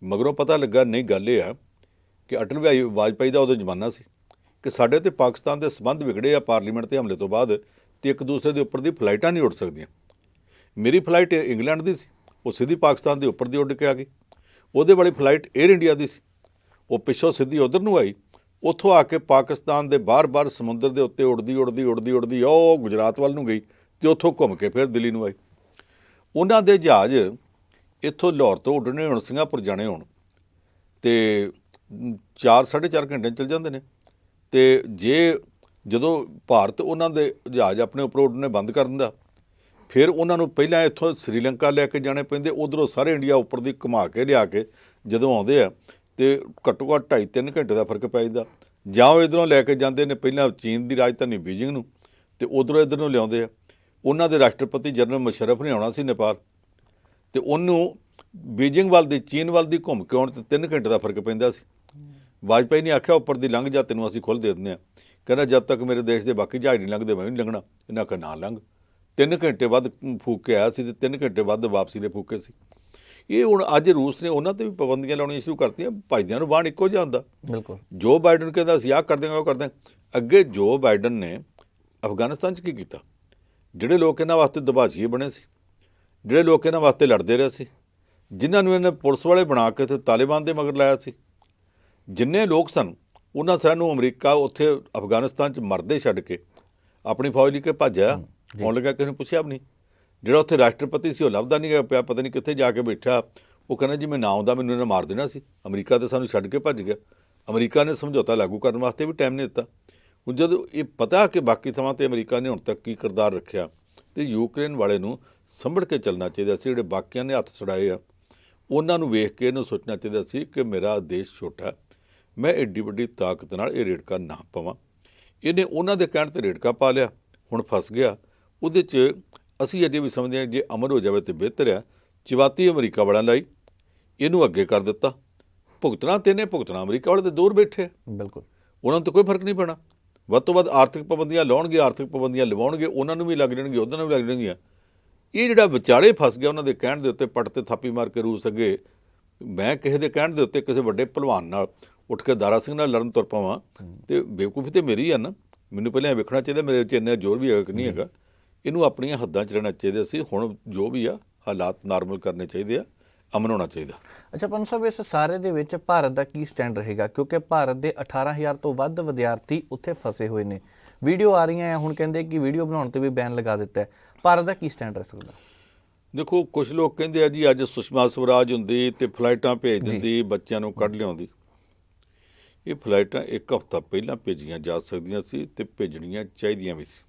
[SPEAKER 2] ਮਗਰੋਂ ਪਤਾ ਲੱਗਾ ਨਹੀਂ, ਗੱਲ ਇਹ ਆ ਕਿ ਅਟਲ ਬਿਹਾਰੀ ਵਾਜਪਾਈ ਦਾ ਉਦੋਂ ਜ਼ਮਾਨਾ ਸੀ ਕਿ ਸਾਡੇ ਅਤੇ ਪਾਕਿਸਤਾਨ ਦੇ ਸੰਬੰਧ ਵਿਗੜੇ ਆ ਪਾਰਲੀਮੈਂਟ ਦੇ ਹਮਲੇ ਤੋਂ ਬਾਅਦ, ਅਤੇ ਇੱਕ ਦੂਸਰੇ ਦੇ ਉੱਪਰ ਦੀ ਫਲਾਈਟਾਂ ਨਹੀਂ ਉੱਡ ਸਕਦੀਆਂ। ਮੇਰੀ ਫਲਾਈਟ ਇੰਗਲੈਂਡ ਦੀ ਸੀ, ਉਹ ਸਿੱਧੀ ਪਾਕਿਸਤਾਨ ਦੇ ਉੱਪਰ ਦੀ ਉੱਡ ਕੇ ਆ ਗਈ। ਉਹਦੇ ਵਾਲੀ ਫਲਾਈਟ ਏਅਰ ਇੰਡੀਆ ਦੀ ਸੀ, ਉਹ ਪਿੱਛੋਂ ਸਿੱਧੀ ਉੱਧਰ ਨੂੰ ਆਈ। ਉੱਥੋਂ ਆ ਕੇ ਪਾਕਿਸਤਾਨ ਦੇ ਬਾਹਰ ਸਮੁੰਦਰ ਦੇ ਉੱਤੇ ਉੱਡਦੀ ਉਹ ਗੁਜਰਾਤ ਵੱਲ ਨੂੰ ਗਈ ਅਤੇ ਉੱਥੋਂ ਘੁੰਮ ਕੇ ਫਿਰ ਦਿੱਲੀ ਨੂੰ ਆਈ। ਉਹਨਾਂ ਦੇ ਜਹਾਜ਼ ਇੱਥੋਂ ਲਾਹੌਰ ਤੋਂ ਉੱਡਣੇ ਹੋਣ, ਸਿੰਗਾਪੁਰ ਜਾਣੇ ਹੋਣ, ਅਤੇ 4-4.5 ਘੰਟੇ ਚੱਲ ਜਾਂਦੇ ਨੇ। ਅਤੇ ਜਦੋਂ ਭਾਰਤ ਉਹਨਾਂ ਦੇ ਜਹਾਜ਼ ਆਪਣੇ ਉੱਪਰੋਂ ਉੱਡਣੇ ਬੰਦ ਕਰ ਦਿੰਦਾ, ਫਿਰ ਉਹਨਾਂ ਨੂੰ ਪਹਿਲਾਂ ਇੱਥੋਂ ਸ੍ਰੀਲੰਕਾ ਲੈ ਕੇ ਜਾਣੇ ਪੈਂਦੇ, ਉੱਧਰੋਂ ਸਾਰੇ ਇੰਡੀਆ ਉੱਪਰ ਦੀ ਘੁਮਾ ਕੇ ਲਿਆ ਕੇ ਜਦੋਂ ਆਉਂਦੇ ਆ ਅਤੇ ਘੱਟੋ ਘੱਟ 2.5-3 ਘੰਟੇ ਦਾ ਫਰਕ ਪੈ ਜਾਂਦਾ। ਜਾਂ ਉਹ ਇੱਧਰੋਂ ਲੈ ਕੇ ਜਾਂਦੇ ਨੇ ਪਹਿਲਾਂ ਚੀਨ ਦੀ ਰਾਜਧਾਨੀ ਬੀਜਿੰਗ ਨੂੰ, ਅਤੇ ਉੱਧਰੋਂ ਇੱਧਰ ਨੂੰ ਲਿਆਉਂਦੇ ਆ। ਉਹਨਾਂ ਦੇ ਰਾਸ਼ਟਰਪਤੀ ਜਨਰਲ ਮੁਸ਼ੱਰਫ ਨੇ ਆਉਣਾ ਸੀ ਨੇਪਾਲ, ਅਤੇ ਉਹਨੂੰ ਬੀਜਿੰਗ ਵੱਲ ਦੀ, ਚੀਨ ਵੱਲ ਦੀ ਘੁੰਮ ਕੇ ਆਉਣ 'ਤੇ 3 ਘੰਟੇ ਦਾ ਫਰਕ ਪੈਂਦਾ ਸੀ। ਵਾਜਪਾਈ ਨੇ ਆਖਿਆ ਉੱਪਰ ਦੀ ਲੰਘ ਜਾ, ਤੈਨੂੰ ਅਸੀਂ ਖੁੱਲ੍ਹ ਦੇ ਦਿੰਦੇ ਹਾਂ। ਕਹਿੰਦਾ ਜਦ ਤੱਕ ਮੇਰੇ ਦੇਸ਼ ਦੇ ਬਾਕੀ ਜਹਾਜ਼ ਨਹੀਂ ਲੰਘਦੇ ਮੈਂ ਵੀ ਨਹੀਂ ਲੰਘਣਾ। ਇਹਨਾਂ ਆਖਿਆ ਨਾ ਲੰਘ। 3 ਘੰਟੇ ਵੱਧ ਫੂਕ ਕੇ ਆਇਆ ਸੀ ਅਤੇ 3 ਘੰਟੇ ਵੱਧ ਵਾਪਸੀ ਦੇ ਫੂਕੇ ਸੀ। ਇਹ ਹੁਣ ਅੱਜ ਰੂਸ ਨੇ ਉਹਨਾਂ 'ਤੇ ਵੀ ਪਾਬੰਦੀਆਂ ਲਾਉਣੀਆਂ ਸ਼ੁਰੂ ਕਰਤੀਆਂ। ਭਾਈਦਿਆਂ ਨੂੰ ਬਾਣ ਇੱਕੋ ਜਿਹਾ ਹੁੰਦਾ। ਬਿਲਕੁਲ। ਜੋ ਬਾਈਡਨ ਕਹਿੰਦਾ ਅਸੀਂ ਆਹ ਕਰ ਦਿਆਂਗੇ, ਉਹ ਕਰ ਦਿਆਂਗੇ। ਅੱਗੇ ਜੋ ਬਾਈਡਨ ਨੇ ਅਫਗਾਨਿਸਤਾਨ 'ਚ ਕੀ ਕੀਤਾ? ਜਿਹੜੇ ਲੋਕ ਇਹਨਾਂ ਵਾਸਤੇ ਦਬਾਸ਼ੀਏ ਬਣੇ ਸੀ, ਜਿਹੜੇ ਲੋਕ ਇਹਨਾਂ ਵਾਸਤੇ ਲੜਦੇ ਰਹੇ ਸੀ, ਜਿਨ੍ਹਾਂ ਨੂੰ ਇਹਨੇ ਪੁਲਿਸ ਵਾਲੇ ਬਣਾ ਕੇ ਅਤੇ ਤਾਲਿਬਾਨ ਦੇ ਮਗਰ ਲਾਇਆ ਸੀ, ਜਿੰਨੇ ਲੋਕ ਸਨ ਉਹਨਾਂ ਸਾਰਿਆਂ ਨੂੰ ਅਮਰੀਕਾ ਉੱਥੇ ਅਫਗਾਨਿਸਤਾਨ 'ਚ ਮਰਦੇ ਛੱਡ ਕੇ ਆਪਣੀ ਫੌਜ ਲੈ ਕੇ ਭੱਜਿਆ। ਆਉਣ ਲੱਗਾ, ਕਿਸੇ ਨੂੰ ਪੁੱਛਿਆ ਵੀ ਨਹੀਂ। ਜਿਹੜਾ ਉੱਥੇ ਰਾਸ਼ਟਰਪਤੀ ਸੀ ਉਹ ਲੱਭਦਾ ਨਹੀਂ ਗਿਆ ਪਿਆ, ਪਤਾ ਨਹੀਂ ਕਿੱਥੇ ਜਾ ਕੇ ਬੈਠਾ। ਉਹ ਕਹਿੰਦਾ ਜੀ ਮੈਂ ਨਾ ਆਉਂਦਾ ਮੈਨੂੰ ਇਹਨੇ ਮਾਰ ਦੇਣਾ ਸੀ। ਅਮਰੀਕਾ ਤਾਂ ਸਾਨੂੰ ਛੱਡ ਕੇ ਭੱਜ ਗਿਆ। ਅਮਰੀਕਾ ਨੇ ਸਮਝੌਤਾ ਲਾਗੂ ਕਰਨ ਵਾਸਤੇ ਵੀ ਟਾਈਮ ਨਹੀਂ ਦਿੱਤਾ। ਹੁਣ ਜਦੋਂ ਇਹ ਪਤਾ ਕਿ ਬਾਕੀ ਥਾਵਾਂ 'ਤੇ ਅਮਰੀਕਾ ਨੇ ਹੁਣ ਤੱਕ ਕੀ ਕਿਰਦਾਰ ਰੱਖਿਆ, ਅਤੇ ਯੂਕਰੇਨ ਵਾਲੇ ਨੂੰ ਸੰਭੜ ਕੇ ਚੱਲਣਾ ਚਾਹੀਦਾ ਸੀ। ਜਿਹੜੇ ਬਾਕੀਆਂ ਨੇ ਹੱਥ ਛੁਡਾਏ ਆ ਉਹਨਾਂ ਨੂੰ ਵੇਖ ਕੇ ਇਹਨੂੰ ਸੋਚਣਾ ਚਾਹੀਦਾ ਸੀ ਕਿ ਮੇਰਾ ਦੇਸ਼ ਛੋਟਾ, ਮੈਂ ਐਡੀ ਵੱਡੀ ਤਾਕਤ ਨਾਲ ਇਹ ਰੇੜਕਾ ਨਾ ਪਾਵਾਂ। ਇਹਨੇ ਉਹਨਾਂ ਦੇ ਕਹਿਣ 'ਤੇ ਰੇੜਕਾ ਪਾ ਲਿਆ, ਹੁਣ ਫਸ ਗਿਆ। ਉਹਦੇ 'ਚ ਅਸੀਂ ਅਜੇ ਵੀ ਸਮਝਦੇ ਹਾਂ ਜੇ ਅਮਰ ਹੋ ਜਾਵੇ ਤਾਂ ਬਿਹਤਰ ਆ। ਚਵਾਤੀ ਅਮਰੀਕਾ ਵਾਲਿਆਂ ਲਈ ਇਹਨੂੰ ਅੱਗੇ ਕਰ ਦਿੱਤਾ। ਭੁਗਤਣਾ ਤੇ ਇਹਨੇ ਭੁਗਤਣਾ ਅਮਰੀਕਾ ਵਾਲੇ ਤਾਂ ਦੂਰ ਬੈਠੇ। ਬਿਲਕੁਲ, ਉਹਨਾਂ ਨੂੰ ਤਾਂ ਕੋਈ ਫਰਕ ਨਹੀਂ ਪੈਣਾ। ਵੱਧ ਤੋਂ ਵੱਧ ਆਰਥਿਕ ਪਾਬੰਦੀਆਂ ਲਾਉਣਗੇ, ਆਰਥਿਕ ਪਾਬੰਦੀਆਂ ਲਵਾਉਣਗੇ, ਉਹਨਾਂ ਨੂੰ ਵੀ ਲੱਗ ਜਾਣਗੀਆਂ, ਉਹਨਾਂ ਨੂੰ ਵੀ ਲੱਗ ਜਾਣਗੀਆਂ। ਇਹ ਜਿਹੜਾ ਵਿਚਾਲੇ ਫਸ ਗਿਆ ਉਹਨਾਂ ਦੇ ਕਹਿਣ ਦੇ ਉੱਤੇ ਪੱਟ 'ਤੇ ਥਾਪੀ ਮਾਰ ਕੇ ਰੂਸ ਅੱਗੇ, ਮੈਂ ਕਿਸੇ ਦੇ ਕਹਿਣ ਦੇ ਉੱਤੇ ਕਿਸੇ ਵੱਡੇ ਭਲਵਾਨ ਨਾਲ ਉੱਠ ਕੇ ਦਾਰਾ ਸਿੰਘ ਨਾਲ ਲੜਨ ਤੁਰ ਪਾਵਾਂ ਅਤੇ ਬੇਵਕੂਫੀ ਤਾਂ ਮੇਰੀ ਆ ਨਾ। ਮੈਨੂੰ ਪਹਿਲਾਂ ਵੇਖਣਾ ਚਾਹੀਦਾ ਮੇਰੇ 'ਚ ਇੰਨਾ ਜ਼ੋਰ ਵੀ ਹੈਗਾ ਕਿ ਨਹੀਂ ਹੈਗਾ। ਇਹਨੂੰ ਆਪਣੀਆਂ ਹੱਦਾਂ 'ਚ ਰਹਿਣਾ ਚਾਹੀਦਾ ਸੀ। ਹੁਣ ਜੋ ਵੀ ਆ ਹਾਲਾਤ ਨਾਰਮਲ ਕਰਨੇ ਚਾਹੀਦੇ ਆ, ਅਮਨ ਹੋਣਾ ਚਾਹੀਦਾ।
[SPEAKER 1] ਅੱਛਾ ਪੰਨ ਸਾਹਿਬ, ਇਸ ਸਾਰੇ ਦੇ ਵਿੱਚ ਭਾਰਤ ਦਾ ਕੀ ਸਟੈਂਡ ਰਹੇਗਾ? ਕਿਉਂਕਿ ਭਾਰਤ ਦੇ 18,000 ਤੋਂ ਵੱਧ ਵਿਦਿਆਰਥੀ ਉੱਥੇ ਫਸੇ ਹੋਏ ਨੇ। ਵੀਡੀਓ ਆ ਰਹੀਆਂ, ਹੁਣ ਕਹਿੰਦੇ ਕਿ ਵੀਡੀਓ ਬਣਾਉਣ 'ਤੇ ਵੀ ਬੈਨ ਲਗਾ ਦਿੱਤਾ ਹੈ। ਭਾਰਤ ਦਾ ਕੀ ਸਟੈਂਡ ਰਹਿ ਸਕਦਾ?
[SPEAKER 2] ਦੇਖੋ, ਕੁਛ ਲੋਕ ਕਹਿੰਦੇ ਆ ਜੀ ਅੱਜ ਸੁਸ਼ਮਾ ਸਵਰਾਜ ਹੁੰਦੀ ਅਤੇ ਫਲਾਈਟਾਂ ਭੇਜ ਦਿੰਦੀ, ਬੱਚਿਆਂ ਨੂੰ ਕੱਢ ਲਿਆਉਂਦੀ। ਇਹ ਫਲਾਈਟਾਂ 1 ਹਫ਼ਤਾ ਪਹਿਲਾਂ ਭੇਜੀਆਂ ਜਾ ਸਕਦੀਆਂ ਸੀ ਅਤੇ ਭੇਜਣੀਆਂ ਚਾਹੀਦੀਆਂ ਵੀ ਸੀ।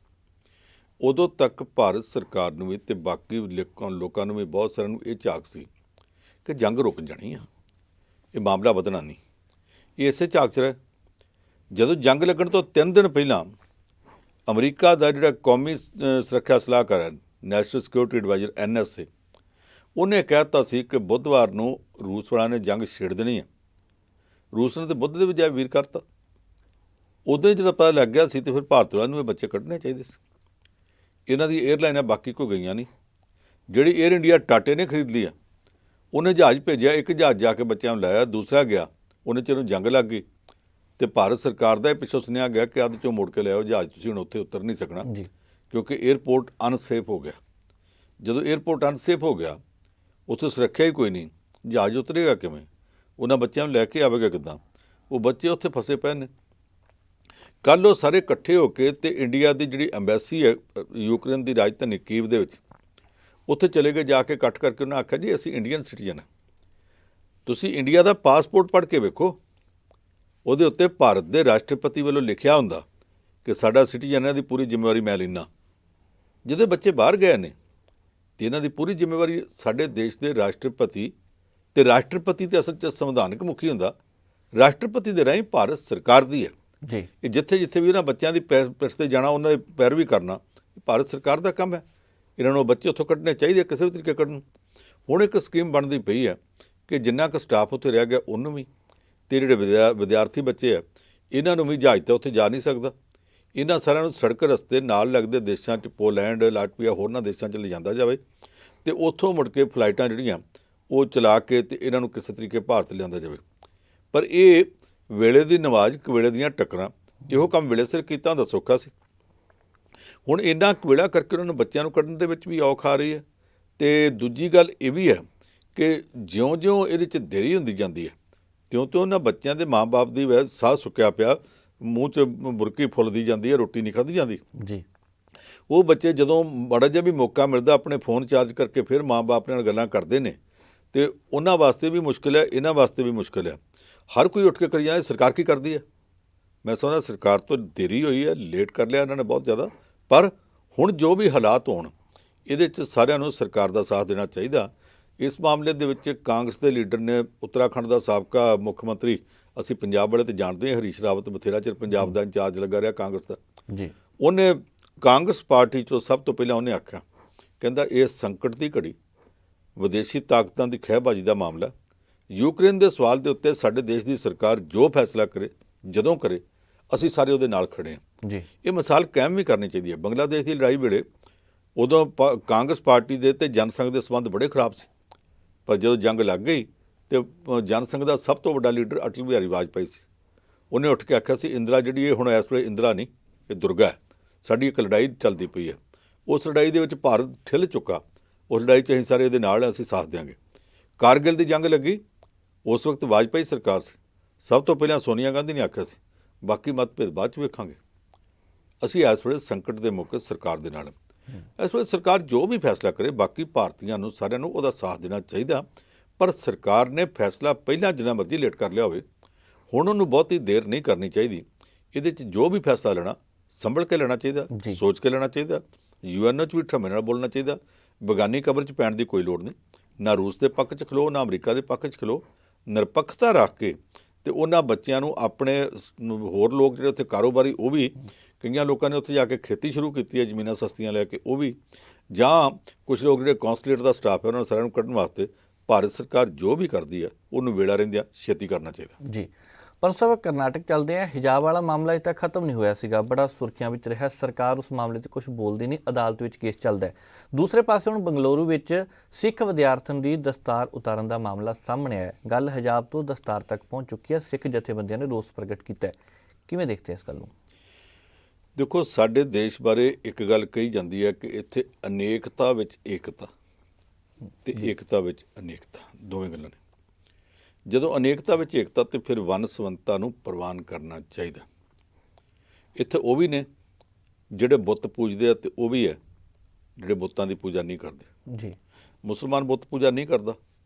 [SPEAKER 2] ਉਦੋਂ ਤੱਕ ਭਾਰਤ ਸਰਕਾਰ ਨੂੰ ਵੀ ਅਤੇ ਬਾਕੀ ਲੋਕਾਂ ਨੂੰ ਵੀ, ਬਹੁਤ ਸਾਰਿਆਂ ਨੂੰ ਇਹ ਝਾਕ ਸੀ ਕਿ ਜੰਗ ਰੁਕ ਜਾਣੀ ਆ, ਇਹ ਮਾਮਲਾ ਵਧਣਾ ਨਹੀਂ। ਇਹ ਇਸੇ ਝਾਕ 'ਚ ਰਹੇ। ਜਦੋਂ ਜੰਗ ਲੱਗਣ ਤੋਂ 3 ਦਿਨ ਪਹਿਲਾਂ ਅਮਰੀਕਾ ਦਾ ਜਿਹੜਾ ਕੌਮੀ ਸੁਰੱਖਿਆ ਸਲਾਹਕਾਰ ਹੈ, ਨੈਸ਼ਨਲ ਸਿਕਿਉਰਿਟੀ ਐਡਵਾਈਜ਼ਰ NSA, ਉਹਨੇ ਕਹਿ ਦਿੱਤਾ ਸੀ ਕਿ ਬੁੱਧਵਾਰ ਨੂੰ ਰੂਸ ਵਾਲਿਆਂ ਨੇ ਜੰਗ ਛੇੜ ਦੇਣੀ ਹੈ। ਰੂਸ ਨੇ ਤਾਂ ਬੁੱਧ ਦੇ ਬਜਾਏ ਵੀਰ ਕਰਤਾ। ਉਦੋਂ ਹੀ ਜਦੋਂ ਪਤਾ ਲੱਗ ਗਿਆ ਸੀ ਤੇ ਫਿਰ ਭਾਰਤ ਵਾਲਿਆਂ ਨੂੰ ਇਹ ਬੱਚੇ ਕੱਢਣੇ ਚਾਹੀਦੇ ਸੀ। ਇਹਨਾਂ ਦੀ ਏਅਰਲਾਈਨਾਂ ਬਾਕੀ ਕੋਈ ਗਈਆਂ ਨਹੀਂ। ਜਿਹੜੀ ਏਅਰ ਇੰਡੀਆ ਟਾਟੇ ਨੇ ਖਰੀਦ ਲਈ ਆ, ਉਹਨੇ ਜਹਾਜ਼ ਭੇਜਿਆ, ਇੱਕ ਜਹਾਜ਼ ਜਾ ਕੇ ਬੱਚਿਆਂ ਨੂੰ ਲਾਇਆ, ਦੂਸਰਾ ਗਿਆ, ਉਹਨੇ ਚਿਰ ਨੂੰ ਜੰਗ ਲੱਗ ਗਈ ਤੇ ਭਾਰਤ ਸਰਕਾਰ ਦਾ ਇਹ ਪਿੱਛੋਂ ਸੁਣਿਆ ਗਿਆ ਕਿ ਅੱਧ 'ਚੋਂ ਮੁੜ ਕੇ ਲਿਆਓ ਜਹਾਜ਼, ਤੁਸੀਂ ਹੁਣ ਉੱਥੇ ਉਤਰ ਨਹੀਂ ਸਕਣਾ ਕਿਉਂਕਿ ਏਅਰਪੋਰਟ ਅਨਸੇਫ ਹੋ ਗਿਆ। ਜਦੋਂ ਏਅਰਪੋਰਟ ਅਨਸੇਫ ਹੋ ਗਿਆ, ਉੱਥੇ ਸੁਰੱਖਿਆ ਹੀ ਕੋਈ ਨਹੀਂ, ਜਹਾਜ਼ ਉਤਰੇਗਾ ਕਿਵੇਂ, ਉਹਨਾਂ ਬੱਚਿਆਂ ਨੂੰ ਲੈ ਕੇ ਆਵੇਗਾ ਕਿੱਦਾਂ? ਉਹ ਬੱਚੇ ਉੱਥੇ ਫਸੇ ਪਏ ਨੇ। ਕੱਲ੍ਹ ਉਹ ਸਾਰੇ ਇਕੱਠੇ ਹੋ ਕੇ ਤੇ ਇੰਡੀਆ ਦੀ ਜਿਹੜੀ ਐਮਬੈਸੀ ਹੈ ਯੂਕਰੇਨ ਦੀ ਰਾਜਧਾਨੀ ਕੀਵ ਦੇ ਵਿੱਚ, ਉੱਥੇ ਚਲੇ ਗਏ। ਜਾ ਕੇ ਇਕੱਠ ਕਰਕੇ ਉਹਨਾਂ ਆਖਿਆ ਜੀ ਅਸੀਂ ਇੰਡੀਅਨ ਸਿਟੀਜ਼ਨ ਹਾਂ, ਤੁਸੀਂ ਇੰਡੀਆ ਦਾ ਪਾਸਪੋਰਟ ਪੜ੍ਹ ਕੇ ਵੇਖੋ, ਉਹਦੇ ਉੱਤੇ ਭਾਰਤ ਦੇ ਰਾਸ਼ਟਰਪਤੀ ਵੱਲੋਂ ਲਿਖਿਆ ਹੁੰਦਾ ਕਿ ਸਾਡਾ ਸਿਟੀਜ਼ਨ ਦੀ ਪੂਰੀ ਜ਼ਿੰਮੇਵਾਰੀ ਮੈਂ ਲੈਂਦਾ। ਜਦੋਂ ਬੱਚੇ ਬਾਹਰ ਗਏ ਨੇ ਤੇ ਇਹਨਾਂ ਦੀ ਪੂਰੀ ਜ਼ਿੰਮੇਵਾਰੀ ਸਾਡੇ ਦੇਸ਼ ਦੇ ਰਾਸ਼ਟਰਪਤੀ ਤੇ ਰਾਸ਼ਟਰਪਤੀ ਤੇ ਅਸਲ 'ਚ ਸੰਵਿਧਾਨਕ ਮੁਖੀ ਹੁੰਦਾ, ਰਾਸ਼ਟਰਪਤੀ ਦੇ ਰਾਹੀਂ ਭਾਰਤ ਸਰਕਾਰ ਦੀ ਹੈ ਜੀ। ਇਹ ਜਿੱਥੇ ਜਿੱਥੇ ਵੀ ਉਹਨਾਂ ਬੱਚਿਆਂ ਦੀ ਪਿੱਠ 'ਤੇ ਜਾਣਾ, ਉਹਨਾਂ ਦੇ ਪੈਰਵੀ ਕਰਨਾ, ਭਾਰਤ ਸਰਕਾਰ ਦਾ ਕੰਮ ਹੈ। ਇਹਨਾਂ ਨੂੰ ਬੱਚੇ ਉੱਥੋਂ ਕੱਢਣੇ ਚਾਹੀਦੇ, ਕਿਸੇ ਵੀ ਤਰੀਕੇ ਕੱਢਣ। ਹੁਣ ਇੱਕ ਸਕੀਮ ਬਣਦੀ ਪਈ ਹੈ ਕਿ ਜਿੰਨਾ ਕੁ ਸਟਾਫ ਉੱਥੇ ਰਹਿ ਗਿਆ ਉਹਨੂੰ ਵੀ, ਤੇ ਜਿਹੜੇ ਵਿਦਿਆਰਥੀ ਬੱਚੇ ਆ ਇਹਨਾਂ ਨੂੰ ਵੀ ਜਹਾਜ਼ ਤਾਂ ਉੱਥੇ ਜਾ ਨਹੀਂ ਸਕਦਾ, ਇਹਨਾਂ ਸਾਰਿਆਂ ਨੂੰ ਸੜਕ ਰਸਤੇ ਨਾਲ ਲੱਗਦੇ ਦੇਸ਼ਾਂ 'ਚ, ਪੋਲੈਂਡ, ਲਾਟਵੀਆ, ਹੋਰਨਾਂ ਦੇਸ਼ਾਂ 'ਚ ਲਿਜਾਂਦਾ ਜਾਵੇ ਤੇ ਉੱਥੋਂ ਮੁੜ ਕੇ ਫਲਾਈਟਾਂ ਜਿਹੜੀਆਂ ਉਹ ਚਲਾ ਕੇ ਤੇ ਇਹਨਾਂ ਨੂੰ ਕਿਸੇ ਤਰੀਕੇ ਭਾਰਤ ਲਿਆਂਦਾ ਜਾਵੇ। ਪਰ ਇਹ ਵੇਲੇ ਦੀ ਨਵਾਜ਼, ਵੇਲੇ ਦੀਆਂ ਟੱਕਰਾਂ, ਇਹੋ ਕੰਮ ਵੇਲੇ ਸਿਰ ਕੀਤਾ ਹੁੰਦਾ ਸੌਖਾ ਸੀ। ਹੁਣ ਇੰਨਾ ਵੇਲਾ ਕਰਕੇ ਉਹਨਾਂ ਨੂੰ ਬੱਚਿਆਂ ਨੂੰ ਕੱਢਣ ਦੇ ਵਿੱਚ ਵੀ ਔਖ ਆ ਰਹੀ ਹੈ। ਤੇ ਦੂਜੀ ਗੱਲ ਇਹ ਵੀ ਹੈ ਕਿ ਜਿਉਂ-ਜਿਉਂ ਇਹਦੇ 'ਚ ਦੇਰੀ ਹੁੰਦੀ ਜਾਂਦੀ ਹੈ, ਤਿਉਂ-ਤਿਉਂ ਉਹਨਾਂ ਬੱਚਿਆਂ ਦੇ ਮਾਂ-ਬਾਪ ਦੀ ਸਾਹ ਸੁੱਕਿਆ ਪਿਆ, ਮੂੰਹ 'ਚ ਬੁਰਕੀ ਫੁੱਲਦੀ ਜਾਂਦੀ ਹੈ, ਰੋਟੀ ਨਹੀਂ ਖਾਧੀ ਜਾਂਦੀ ਜੀ। ਉਹ ਬੱਚੇ ਜਦੋਂ ਮਾੜਾ ਜਿਹਾ ਵੀ ਮੌਕਾ ਮਿਲਦਾ ਆਪਣੇ ਫੋਨ ਚਾਰਜ ਕਰਕੇ ਫਿਰ ਮਾਂ-ਬਾਪ ਨਾਲ ਗੱਲਾਂ ਕਰਦੇ ਨੇ, ਤੇ ਉਹਨਾਂ ਵਾਸਤੇ ਵੀ ਮੁਸ਼ਕਿਲ ਹੈ, ਇਹਨਾਂ ਵਾਸਤੇ ਵੀ ਮੁਸ਼ਕਿਲ ਹੈ। ਹਰ ਕੋਈ ਉੱਠ ਕੇ ਕਰੀ ਜਾਂਦਾ ਸਰਕਾਰ ਕੀ ਕਰਦੀ ਹੈ। ਮੈਂ ਸਮਝਦਾ ਸਰਕਾਰ ਤੋਂ ਦੇਰੀ ਹੋਈ ਹੈ, ਲੇਟ ਕਰ ਲਿਆ ਇਹਨਾਂ ਨੇ ਬਹੁਤ ਜ਼ਿਆਦਾ। ਪਰ ਹੁਣ ਜੋ ਵੀ ਹਾਲਾਤ ਹੋਣ, ਇਹਦੇ 'ਚ ਸਾਰਿਆਂ ਨੂੰ ਸਰਕਾਰ ਦਾ ਸਾਥ ਦੇਣਾ ਚਾਹੀਦਾ। ਇਸ ਮਾਮਲੇ ਦੇ ਵਿੱਚ ਕਾਂਗਰਸ ਦੇ ਲੀਡਰ ਨੇ, ਉੱਤਰਾਖੰਡ ਦਾ ਸਾਬਕਾ ਮੁੱਖ ਮੰਤਰੀ, ਅਸੀਂ ਪੰਜਾਬ ਵਾਲੇ ਤੇ ਜਾਣਦੇ ਹਾਂ, ਹਰੀਸ਼ ਰਾਵਤ ਬਥੇਰਾ ਚਿਰ ਪੰਜਾਬ ਦਾ ਇੰਚਾਰਜ ਲੱਗਾ ਰਿਹਾ ਕਾਂਗਰਸ ਦਾ ਜੀ। ਉਹਨੇ ਕਾਂਗਰਸ ਪਾਰਟੀ 'ਚੋਂ ਸਭ ਤੋਂ ਪਹਿਲਾਂ ਉਹਨੇ ਆਖਿਆ, ਕਹਿੰਦਾ ਇਹ ਸੰਕਟ ਦੀ ਘੜੀ, ਵਿਦੇਸ਼ੀ ਤਾਕਤਾਂ ਦੀ ਖਹਿਬਾਜ਼ੀ ਦਾ ਮਾਮਲਾ, ਯੂਕਰੇਨ ਦੇ ਸਵਾਲ ਦੇ ਉੱਤੇ ਸਾਡੇ ਦੇਸ਼ ਦੀ ਸਰਕਾਰ ਜੋ ਫੈਸਲਾ ਕਰੇ, ਜਦੋਂ ਕਰੇ, ਅਸੀਂ ਸਾਰੇ ਉਹਦੇ ਨਾਲ ਖੜੇ ਹਾਂ ਜੀ। ਇਹ ਮਿਸਾਲ ਕਾਇਮ ਵੀ ਕਰਨੀ ਚਾਹੀਦੀ ਹੈ। ਬੰਗਲਾਦੇਸ਼ ਦੀ ਲੜਾਈ ਵੇਲੇ ਉਦੋਂ ਕਾਂਗਰਸ ਪਾਰਟੀ ਦੇ ਤੇ ਜਨਸੰਘ ਦੇ ਸੰਬੰਧ ਬੜੇ ਖਰਾਬ ਸੀ, ਪਰ ਜਦੋਂ ਜੰਗ ਲੱਗ ਗਈ ਤੇ ਜਨਸੰਘ ਦਾ ਸਭ ਤੋਂ ਵੱਡਾ ਲੀਡਰ ਅਟਲ ਬਿਹਾਰੀ ਵਾਜਪਾਈ ਸੀ। ਉਹਨੇ ਉੱਠ ਕੇ ਆਖਿਆ ਸੀ ਇੰਦਰਾ ਜਿਹੜੀ ਇਹ ਹੁਣ ਇਸ ਵੇਲੇ ਇੰਦਰਾ ਨਹੀਂ, ਇਹ ਦੁਰਗਾ ਹੈ, ਸਾਡੀ ਇੱਕ ਲੜਾਈ ਚੱਲਦੀ ਪਈ ਹੈ, ਉਸ ਲੜਾਈ ਦੇ ਵਿੱਚ ਭਾਰਤ ਠਿੱਲ ਚੁੱਕਾ, ਉਸ ਲੜਾਈ 'ਚ ਅਸੀਂ ਸਾਰੇ ਇਹਦੇ ਨਾਲ, ਅਸੀਂ ਸਾਥ ਦਿਆਂਗੇ। ਕਾਰਗਿਲ ਦੀ ਜੰਗ ਲੱਗੀ, ਉਸ ਵਕਤ ਵਾਜਪਾਈ ਸਰਕਾਰ ਸੀ, ਸਭ ਤੋਂ ਪਹਿਲਾਂ ਸੋਨੀਆ ਗਾਂਧੀ ਨੇ ਆਖਿਆ ਸੀ, ਬਾਕੀ ਮਤਭੇਦ ਬਾਅਦ 'ਚ ਵੇਖਾਂਗੇ। ਅਸੀਂ ਇਸ ਵੇਲੇ ਸੰਕਟ ਦੇ ਮੌਕੇ ਸਰਕਾਰ ਦੇ ਨਾਲ, ਇਸ ਵੇਲੇ ਸਰਕਾਰ ਜੋ ਵੀ ਫੈਸਲਾ ਕਰੇ, ਬਾਕੀ ਭਾਰਤੀਆਂ ਨੂੰ ਸਾਰਿਆਂ ਨੂੰ ਉਹਦਾ ਸਾਥ ਦੇਣਾ ਚਾਹੀਦਾ। ਪਰ ਸਰਕਾਰ ਨੇ ਫੈਸਲਾ ਪਹਿਲਾਂ ਜਿੰਨਾ ਮਰਜ਼ੀ ਲੇਟ ਕਰ ਲਿਆ ਹੋਵੇ, ਹੁਣ ਉਹਨੂੰ ਬਹੁਤੀ ਦੇਰ ਨਹੀਂ ਕਰਨੀ ਚਾਹੀਦੀ। ਇਹਦੇ 'ਚ ਜੋ ਵੀ ਫੈਸਲਾ ਲੈਣਾ ਸੰਭਲ ਕੇ ਲੈਣਾ ਚਾਹੀਦਾ, ਸੋਚ ਕੇ ਲੈਣਾ ਚਾਹੀਦਾ। UN 'ਚ ਵੀ ਠੱਮੇ ਨਾਲ ਬੋਲਣਾ ਚਾਹੀਦਾ। ਬੇਗਾਨੀ ਕਬਰ 'ਚ ਪੈਣ ਦੀ ਕੋਈ ਲੋੜ ਨਹੀਂ। ਨਾ ਰੂਸ ਦੇ ਪੱਖ 'ਚ ਖਲੋ, ਨਾ ਅਮਰੀਕਾ ਦੇ ਪੱਖ 'ਚ ਖਲੋ। ਨਿਰਪੱਖਤਾ ਰੱਖ ਕੇ ਤੇ ਉਹਨਾਂ ਬੱਚਿਆਂ ਨੂੰ, ਆਪਣੇ ਹੋਰ ਲੋਕ ਜਿਹੜੇ ਉੱਥੇ ਕਾਰੋਬਾਰੀ, ਉਹ ਵੀ, ਕਈਆਂ ਲੋਕਾਂ ਨੇ ਉੱਥੇ ਜਾ ਕੇ ਖੇਤੀ ਸ਼ੁਰੂ ਕੀਤੀ ਹੈ ਜ਼ਮੀਨਾਂ ਸਸਤੀਆਂ ਲੈ ਕੇ, ਉਹ ਵੀ, ਜਾਂ ਕੁਝ ਲੋਕ ਜਿਹੜੇ ਕੌਂਸੂਲੇਟ ਦਾ ਸਟਾਫ ਹੈ, ਉਹਨਾਂ ਨੂੰ ਸਾਰਿਆਂ ਨੂੰ ਕੱਢਣ ਵਾਸਤੇ ਭਾਰਤ ਸਰਕਾਰ ਜੋ ਵੀ ਕਰਦੀ ਹੈ ਉਹਨੂੰ ਵੇਲਾ ਰਹਿੰਦਿਆਂ ਛੇਤੀ ਕਰਨਾ ਚਾਹੀਦਾ
[SPEAKER 1] ਜੀ। ਪਰ ਸਾਹਿਬ, ਕਰਨਾਟਕ ਚੱਲਦੇ ਆ, ਹਿਜਾਬ ਵਾਲਾ ਮਾਮਲਾ ਅਜੇ ਤੱਕ ਖਤਮ ਨਹੀਂ ਹੋਇਆ ਸੀਗਾ, ਬੜਾ ਸੁਰਖੀਆਂ ਵਿੱਚ ਰਿਹਾ। ਸਰਕਾਰ ਉਸ ਮਾਮਲੇ 'ਤੇ ਕੁਝ ਬੋਲਦੀ ਨਹੀਂ, ਅਦਾਲਤ ਵਿੱਚ ਕੇਸ ਚੱਲਦਾ ਹੈ। ਦੂਸਰੇ ਪਾਸੇ ਹੁਣ ਬੰਗਲੁਰੂ ਵਿੱਚ ਸਿੱਖ ਵਿਦਿਆਰਥਣ ਦੀ ਦਸਤਾਰ ਉਤਾਰਨ ਦਾ ਮਾਮਲਾ ਸਾਹਮਣੇ ਆਇਆ। ਗੱਲ ਹਿਜਾਬ ਤੋਂ ਦਸਤਾਰ ਤੱਕ ਪਹੁੰਚ ਚੁੱਕੀ ਹੈ। ਸਿੱਖ ਜਥੇਬੰਦੀਆਂ ਨੇ ਰੋਸ ਪ੍ਰਗਟ ਕੀਤਾ ਹੈ। ਕਿਵੇਂ ਦੇਖਦੇ ਇਸ ਗੱਲ ਨੂੰ?
[SPEAKER 2] ਦੇਖੋ, ਸਾਡੇ ਦੇਸ਼ ਬਾਰੇ ਇੱਕ ਗੱਲ ਕਹੀ ਜਾਂਦੀ ਹੈ ਕਿ ਇੱਥੇ ਅਨੇਕਤਾ ਵਿੱਚ ਏਕਤਾ ਤੇ ਏਕਤਾ ਵਿੱਚ ਅਨੇਕਤਾ, ਦੋਵੇਂ ਗੱਲਾਂ ਨੇ। ਜਦੋਂ ਅਨੇਕਤਾ ਵਿੱਚ ਏਕਤਾ, ਤੇ ਫਿਰ ਵੰਨ-ਸੁਵੰਨਤਾ ਨੂੰ ਪ੍ਰਵਾਨ ਕਰਨਾ ਚਾਹੀਦਾ। ਇੱਥੇ ਉਹ ਵੀ ਨੇ ਜਿਹੜੇ ਬੁੱਤ ਪੂਜਦੇ ਆ, ਤੇ ਉਹ ਵੀ ਹੈ ਜਿਹੜੇ ਬੁੱਤਾਂ ਦੀ ਪੂਜਾ ਨਹੀਂ ਕਰਦੇ ਜੀ। ਮੁਸਲਮਾਨ ਬੁੱਤ ਪੂਜਾ ਨਹੀਂ ਕਰਦਾ,